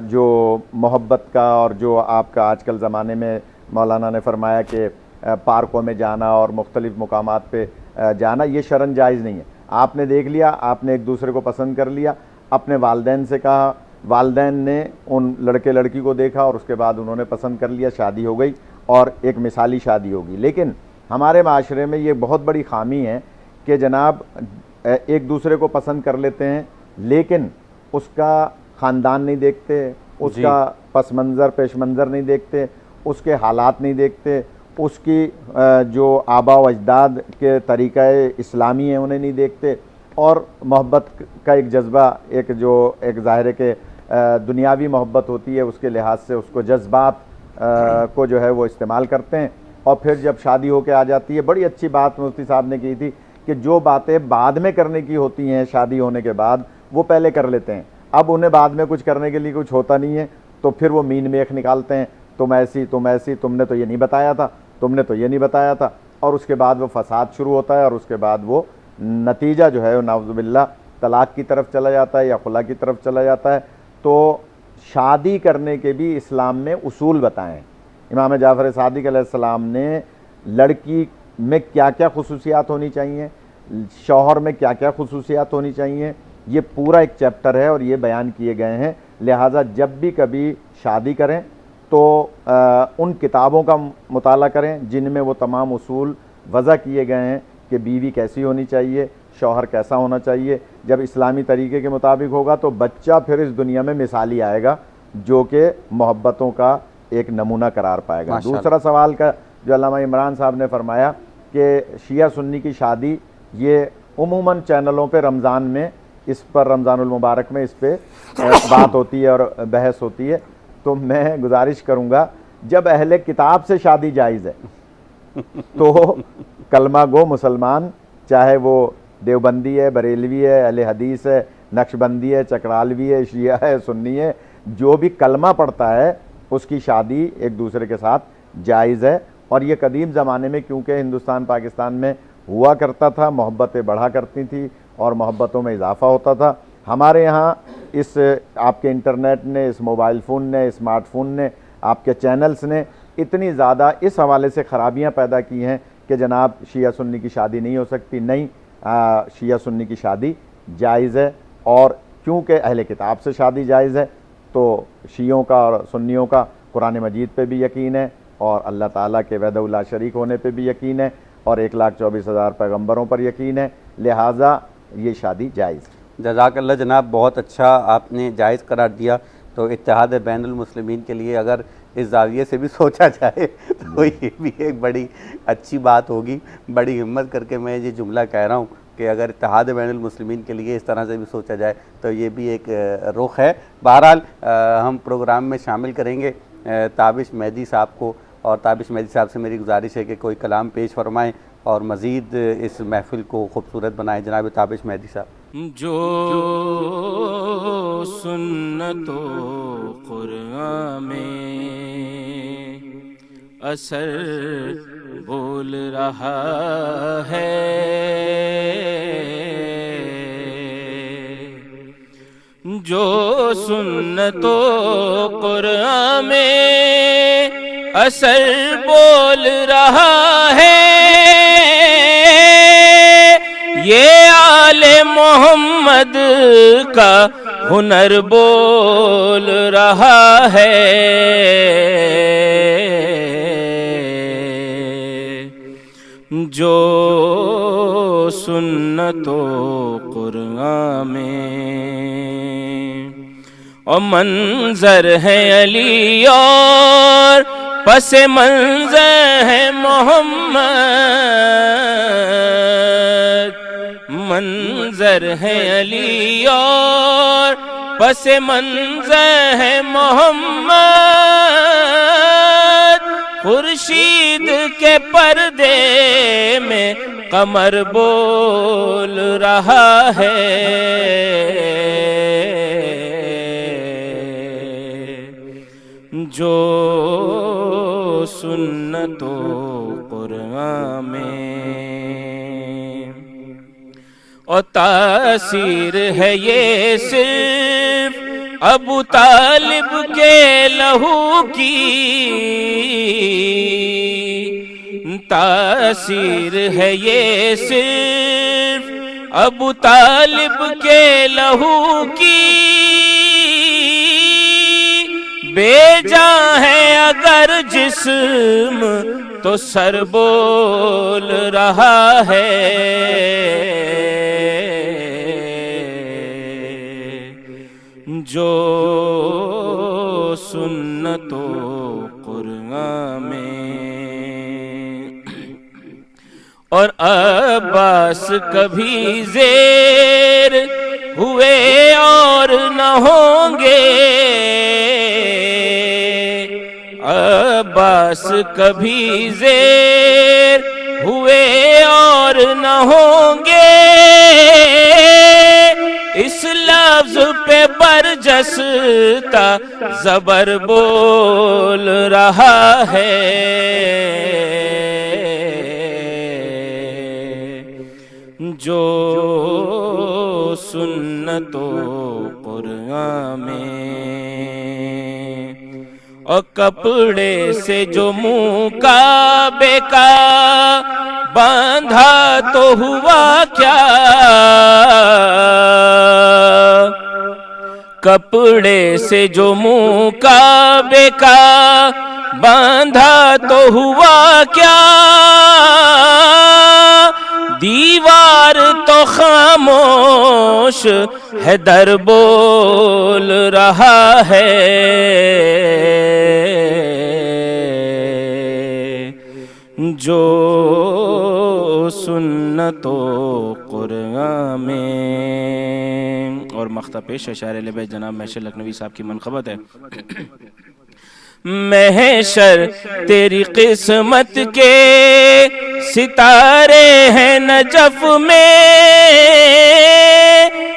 جو محبت کا اور جو آپ کا آج کل زمانے میں مولانا نے فرمایا کہ پارکوں میں جانا اور مختلف مقامات پہ جانا، یہ شرعاً جائز نہیں ہے. آپ نے دیکھ لیا، آپ نے ایک دوسرے کو پسند کر لیا، اپنے والدین سے کہا، والدین نے ان لڑکے لڑکی کو دیکھا اور اس کے بعد انہوں نے پسند کر لیا، شادی ہو گئی اور ایک مثالی شادی ہوگی. لیکن ہمارے معاشرے میں یہ بہت بڑی خامی ہے کہ جناب ایک دوسرے کو پسند کر لیتے ہیں لیکن اس کا خاندان نہیں دیکھتے، اس کا پس منظر پیش منظر نہیں دیکھتے، اس کے حالات نہیں دیکھتے، اس کی جو آبا و اجداد کے طریقہ اسلامی ہیں انہیں نہیں دیکھتے. اور محبت کا ایک جذبہ، ایک ظاہر ہے کہ دنیاوی محبت ہوتی ہے، اس کے لحاظ سے اس کو جذبات کو جو ہے وہ استعمال کرتے ہیں. اور پھر جب شادی ہو کے آ جاتی ہے، بڑی اچھی بات مفتی صاحب نے کی تھی کہ جو باتیں بعد میں کرنے کی ہوتی ہیں شادی ہونے کے بعد وہ پہلے کر لیتے ہیں. اب انہیں بعد میں کچھ کرنے کے لیے کچھ ہوتا نہیں ہے تو پھر وہ مین میخ نکالتے ہیں، تم ایسی تم ایسی، تم نے تو یہ نہیں بتایا تھا، تم نے تو یہ نہیں بتایا تھا. اور اس کے بعد وہ فساد شروع ہوتا ہے اور اس کے بعد وہ نتیجہ جو ہے نعوذ باللہ طلاق کی طرف چلا جاتا ہے یا خلا کی طرف چلا جاتا ہے. تو شادی کرنے کے بھی اسلام میں اصول بتائے ہیں. امام جعفر صادق علیہ السلام نے لڑکی میں کیا کیا خصوصیات ہونی چاہیے، شوہر میں کیا کیا خصوصیات ہونی چاہیے، یہ پورا ایک چیپٹر ہے اور یہ بیان کیے گئے ہیں. لہٰذا جب بھی کبھی شادی کریں تو ان کتابوں کا مطالعہ کریں جن میں وہ تمام اصول وضع کیے گئے ہیں کہ بیوی کیسی ہونی چاہیے، شوہر کیسا ہونا چاہیے. جب اسلامی طریقے کے مطابق ہوگا تو بچہ پھر اس دنیا میں مثالی آئے گا جو کہ محبتوں کا ایک نمونہ قرار پائے گا. دوسرا سوال کا جو علامہ عمران صاحب نے فرمایا کہ شیعہ سنی کی شادی، یہ عموماً چینلوں پہ رمضان میں اس پر، رمضان المبارک میں اس پہ بات ہوتی ہے اور بحث ہوتی ہے. تو میں گزارش کروں گا جب اہل کتاب سے شادی جائز ہے تو کلمہ گو مسلمان، چاہے وہ دیوبندی ہے، بریلوی ہے، اہل حدیث ہے، نقشبندی ہے، چکرالوی ہے، شیعہ ہے، سنی ہے، جو بھی کلمہ پڑھتا ہے اس کی شادی ایک دوسرے کے ساتھ جائز ہے. اور یہ قدیم زمانے میں کیونکہ ہندوستان پاکستان میں ہوا کرتا تھا، محبتیں بڑھا کرتی تھیں اور محبتوں میں اضافہ ہوتا تھا. ہمارے یہاں اس آپ کے انٹرنیٹ نے، اس موبائل فون نے، اسمارٹ فون نے، آپ کے چینلز نے اتنی زیادہ اس حوالے سے خرابیاں پیدا کی ہیں کہ جناب شیعہ سنی کی شادی نہیں ہو سکتی. نہیں، شیعہ سنی کی شادی جائز ہے. اور چونکہ اہل کتاب سے شادی جائز ہے تو شیعوں کا اور سنیوں کا قرآن مجید پہ بھی یقین ہے اور اللہ تعالیٰ کے وحدہ لا شریک ہونے پہ بھی یقین ہے اور 1,24,000 پیغمبروں پر یقین ہے، لہٰذا یہ شادی جائز ہے۔ جزاک اللہ جناب، بہت اچھا آپ نے جائز قرار دیا۔ تو اتحاد بین المسلمین کے لیے اگر اس زاویے سے بھی سوچا جائے تو یہ بھی ایک بڑی اچھی بات ہوگی۔ بڑی ہمت کر کے میں یہ جملہ کہہ رہا ہوں کہ اگر اتحاد بین المسلمین کے لیے اس طرح سے بھی سوچا جائے تو یہ بھی ایک رخ ہے۔ بہرحال ہم پروگرام میں شامل کریں گے تابش مہدی صاحب کو، اور تابش مہدی صاحب سے میری گزارش ہے کہ کوئی کلام پیش فرمائیں اور مزید اس محفل کو خوبصورت بنائیں۔ جناب تابش مہدی صاحب۔ جو سنت و قرآن میں اثر بول رہا ہے، جو سنت و قرآن میں اثر بول رہا ہے، یہ آل محمد کا ہنر بول رہا ہے، جو سنت و قرآن میں اور منظر ہے علی اور پس منظر ہے محمد، منظر ہے علی اور پس منظر ہے محمد، خورشید کے پردے میں قمر بول رہا ہے، جو سنت و قرآن میں اور تاثیر ہے یہ صرف ابو طالب کے لہو کی، تاثیر ہے یہ صرف ابو طالب کے لہو کی، بے جان ہے اگر جسم تو سر بول رہا ہے، جو سنت و قرآن میں اور عباس کبھی زیر ہوئے اور نہ ہوں گے، عباس کبھی زیر ہوئے اور نہ ہوں گے، اس لفظ پہ برجستہ زبر بول رہا ہے، جو سنت و قرآن میں اور کپڑے سے جو منہ کعبے کا باندھا تو ہوا کیا، کپڑے سے جو منہ کعبے کا باندھا تو ہوا کیا، دیوار تو خاموش ہے در بول رہا ہے، جو سنت و قرآن میں اور مختہ پیش اشارے لبے جناب محشر لکھنوی صاحب کی منقبت ہے۔ محشر تیری قسمت کے ستارے ہیں نجف میں،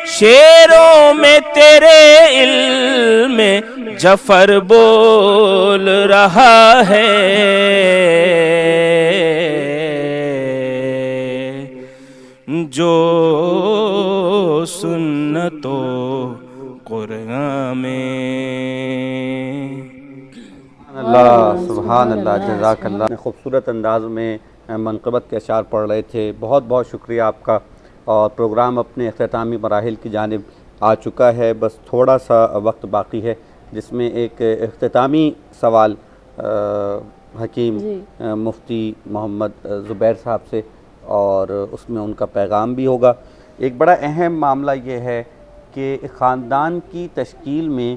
شیروں میں تیرے علم جفر بول رہا ہے، جو سنت و قرآن میں۔ اللہ سبحان اللہ، جزاک اللہ نے خوبصورت انداز میں منقبت کے اشعار پڑھ رہے تھے، بہت بہت شکریہ آپ کا۔ اور پروگرام اپنے اختتامی مراحل کی جانب آ چکا ہے، بس تھوڑا سا وقت باقی ہے جس میں ایک اختتامی سوال حکیم مفتی محمد زبیر صاحب سے، اور اس میں ان کا پیغام بھی ہوگا۔ ایک بڑا اہم معاملہ یہ ہے کہ خاندان کی تشکیل میں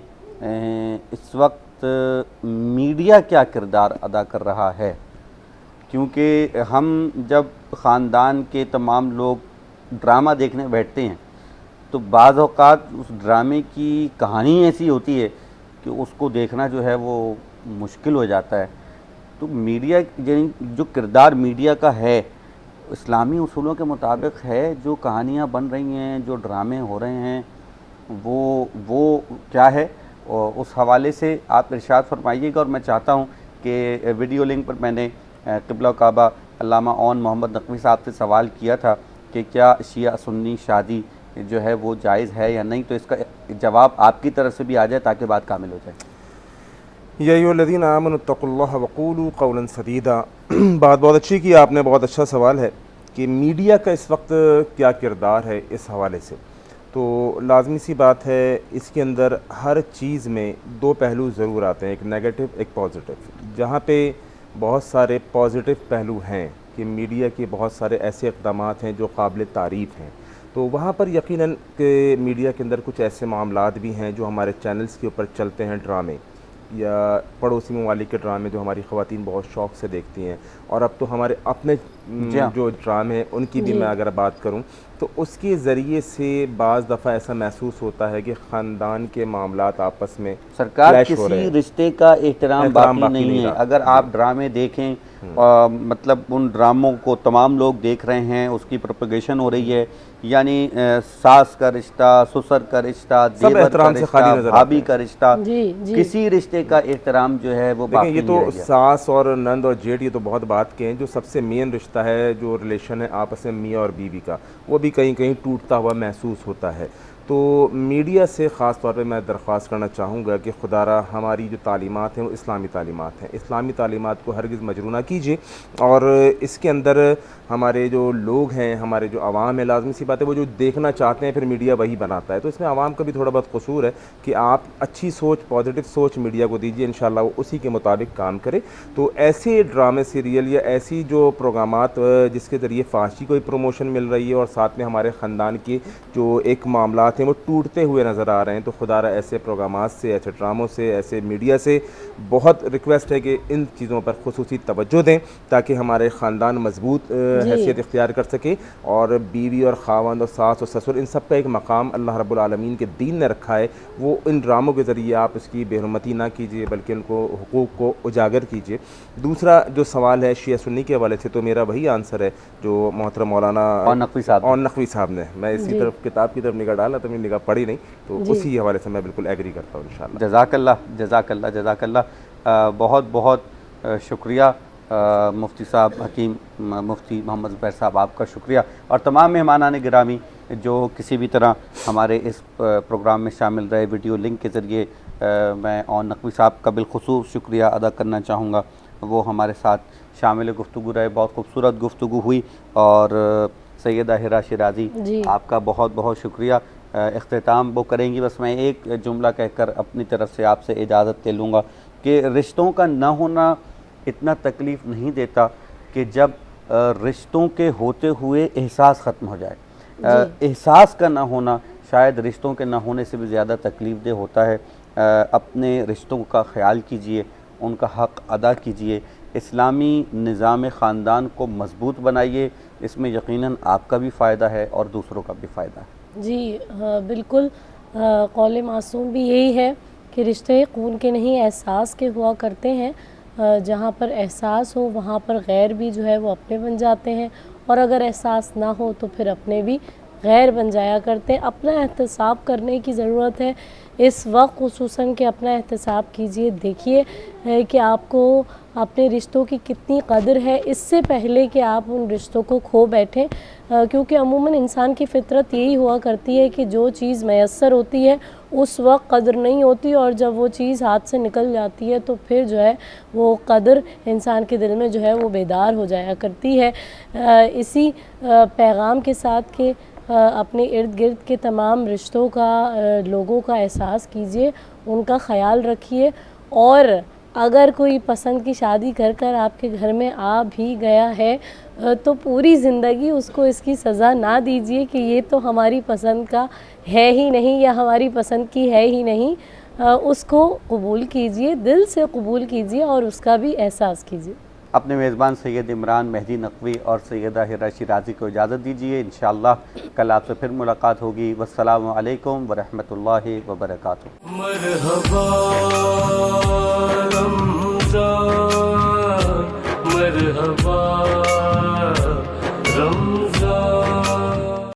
اس وقت میڈیا کیا کردار ادا کر رہا ہے، کیونکہ ہم جب خاندان کے تمام لوگ ڈرامہ دیکھنے بیٹھتے ہیں تو بعض اوقات اس ڈرامے کی کہانی ایسی ہوتی ہے کہ اس کو دیکھنا جو ہے وہ مشکل ہو جاتا ہے۔ تو میڈیا جو کردار میڈیا کا ہے اسلامی اصولوں کے مطابق ہے، جو کہانیاں بن رہی ہیں، جو ڈرامے ہو رہے ہیں، وہ کیا ہے، اور اس حوالے سے آپ ارشاد فرمائیے گا۔ اور میں چاہتا ہوں کہ ویڈیو لنک پر میں نے قبلہ کعبہ علامہ اون محمد نقوی صاحب سے سوال کیا تھا کہ کیا شیعہ سنی شادی جو ہے وہ جائز ہے یا نہیں، تو اس کا جواب آپ کی طرف سے بھی آ جائے تاکہ بات کامل ہو جائے۔ یا ایھا الذین آمنوا اتقوا اللہ وقولوا قولا سدیدا۔ بات بہت اچھی کی آپ نے، بہت اچھا سوال ہے کہ میڈیا کا اس وقت کیا کردار ہے اس حوالے سے۔ تو لازمی سی بات ہے، اس کے اندر ہر چیز میں دو پہلو ضرور آتے ہیں، ایک نیگیٹو ایک پازیٹیو۔ جہاں پہ بہت سارے پازیٹیو پہلو ہیں کہ میڈیا کے بہت سارے ایسے اقدامات ہیں جو قابل تعریف ہیں، تو وہاں پر یقیناً کہ میڈیا کے اندر کچھ ایسے معاملات بھی ہیں جو ہمارے چینلز کے اوپر چلتے ہیں، ڈرامے یا پڑوسی ممالک کے ڈرامے جو ہماری خواتین بہت شوق سے دیکھتی ہیں، اور اب تو ہمارے اپنے جو ڈرامے ہیں ان کی بھی میں اگر بات کروں تو اس کے ذریعے سے بعض دفعہ ایسا محسوس ہوتا ہے کہ خاندان کے معاملات آپس میں سرکار کسی رشتے کا احترام باقی نہیں ہے۔ اگر آپ ڈرامے دیکھیں، مطلب ان ڈراموں کو تمام لوگ دیکھ رہے ہیں، اس کی پروپیگیشن ہو رہی ہے، یعنی ساس کا رشتہ، سسر کا رشتہ، دیور کا رشتہ، بھابھی کا رشتہ، کسی رشتے کا احترام جو ہے وہ باقی نہیں رہ گیا۔ یہ تو ساس اور نند اور جیٹ یہ تو بہت بات کے ہیں، جو سب سے مین رشتہ ہے، جو ریلیشن ہے آپس میں میاں اور بیوی کا، وہ بھی کہیں کہیں ٹوٹتا ہوا محسوس ہوتا ہے۔ تو میڈیا سے خاص طور پہ میں درخواست کرنا چاہوں گا کہ خدا را ہماری جو تعلیمات ہیں وہ اسلامی تعلیمات ہیں، اسلامی تعلیمات کو ہرگز مجروح نہ کیجیے، اور اس کے اندر ہمارے جو لوگ ہیں، ہمارے جو عوام ہے، لازمی سی بات ہے وہ جو دیکھنا چاہتے ہیں پھر میڈیا وہی بناتا ہے، تو اس میں عوام کا بھی تھوڑا بہت قصور ہے کہ آپ اچھی سوچ، پازیٹیو سوچ میڈیا کو دیجیے، انشاءاللہ وہ اسی کے مطابق کام کرے۔ تو ایسے ڈرامے سیریل یا ایسی جو پروگرامات جس کے ذریعے فحاشی کو پروموشن مل رہی ہے اور ساتھ میں ہمارے خاندان کے جو ایک معاملات ہیں وہ ٹوٹتے ہوئے نظر آ رہے ہیں، تو خدا را ایسے پروگرامات سے، ایسے ڈراموں سے، ایسے میڈیا سے بہت ریکویسٹ ہے کہ ان چیزوں پر خصوصی توجہ دیں تاکہ ہمارے خاندان مضبوط حیثیت اختیار کر سکے، اور بیوی اور خاوند اور ساس اور سسر ان سب کا ایک مقام اللہ رب العالمین کے دین نے رکھا ہے، وہ ان ڈراموں کے ذریعے آپ اس کی بے حرمتی نہ کیجیے بلکہ ان کو حقوق کو اجاگر کیجیے۔ دوسرا جو سوال ہے شیعہ سنی کے حوالے سے، تو میرا وہی آنسر ہے جو محترم مولانا اون نقوی صاحب نے، میں اسی طرف کتاب کی طرف نگاہ ڈالا تو میں نگاہ پڑھی نہیں، تو اسی حوالے سے میں بالکل ایگری کرتا ہوں انشاءاللہ۔ جزاک اللہ، جزاک اللہ، جزاک اللہ، بہت بہت شکریہ مفتی صاحب، حکیم مفتی محمد زبیر صاحب، آپ کا شکریہ، اور تمام مہمانان گرامی جو کسی بھی طرح ہمارے اس پروگرام میں شامل رہے ویڈیو لنک کے ذریعے۔ میں اون نقوی صاحب کا بالخصوص شکریہ ادا کرنا چاہوں گا، وہ ہمارے ساتھ شامل گفتگو رہے، بہت خوبصورت گفتگو ہوئی، اور سیدہ ہرا شیرازی آپ کا بہت بہت شکریہ۔ اختتام وہ کریں گی، بس میں ایک جملہ کہہ کر اپنی طرف سے آپ سے اجازت لے لوں گا کہ رشتوں کا نہ ہونا اتنا تکلیف نہیں دیتا کہ جب رشتوں کے ہوتے ہوئے احساس ختم ہو جائے۔ احساس کا نہ ہونا شاید رشتوں کے نہ ہونے سے بھی زیادہ تکلیف دہ ہوتا ہے۔ اپنے رشتوں کا خیال کیجئے، ان کا حق ادا کیجئے، اسلامی نظام خاندان کو مضبوط بنائیے، اس میں یقیناً آپ کا بھی فائدہ ہے اور دوسروں کا بھی فائدہ ہے۔ جی بالکل، قول معصوم بھی یہی ہے کہ رشتے خون کے نہیں احساس کے ہوا کرتے ہیں۔ جہاں پر احساس ہو وہاں پر غیر بھی جو ہے وہ اپنے بن جاتے ہیں، اور اگر احساس نہ ہو تو پھر اپنے بھی غیر بن جایا کرتے ہیں۔ اپنا احتساب کرنے کی ضرورت ہے اس وقت، خصوصاً کہ اپنا احتساب کیجئے، دیکھیے کہ آپ کو اپنے رشتوں کی کتنی قدر ہے اس سے پہلے کہ آپ ان رشتوں کو کھو بیٹھیں، کیونکہ عموماً انسان کی فطرت یہی ہوا کرتی ہے کہ جو چیز میسر ہوتی ہے اس وقت قدر نہیں ہوتی، اور جب وہ چیز ہاتھ سے نکل جاتی ہے تو پھر جو ہے وہ قدر انسان کے دل میں جو ہے وہ بیدار ہو جایا کرتی ہے۔ اسی پیغام کے ساتھ کہ اپنے ارد گرد کے تمام رشتوں کا، لوگوں کا احساس کیجئے، ان کا خیال رکھیے، اور اگر کوئی پسند کی شادی کر کر آپ کے گھر میں آ بھی گیا ہے تو پوری زندگی اس کو اس کی سزا نہ دیجیے کہ یہ تو ہماری پسند کا ہے ہی نہیں یا ہماری پسند کی ہے ہی نہیں. اس کو قبول کیجیے, دل سے قبول کیجیے اور اس کا بھی احساس کیجیے. اپنے میزبان سید عمران مہدی نقوی اور سیدہ ہرا شیرازی کو اجازت دیجیے. انشاءاللہ کل آپ سے پھر ملاقات ہوگی. والسلام علیکم ورحمۃ اللہ وبرکاتہ. مرحبا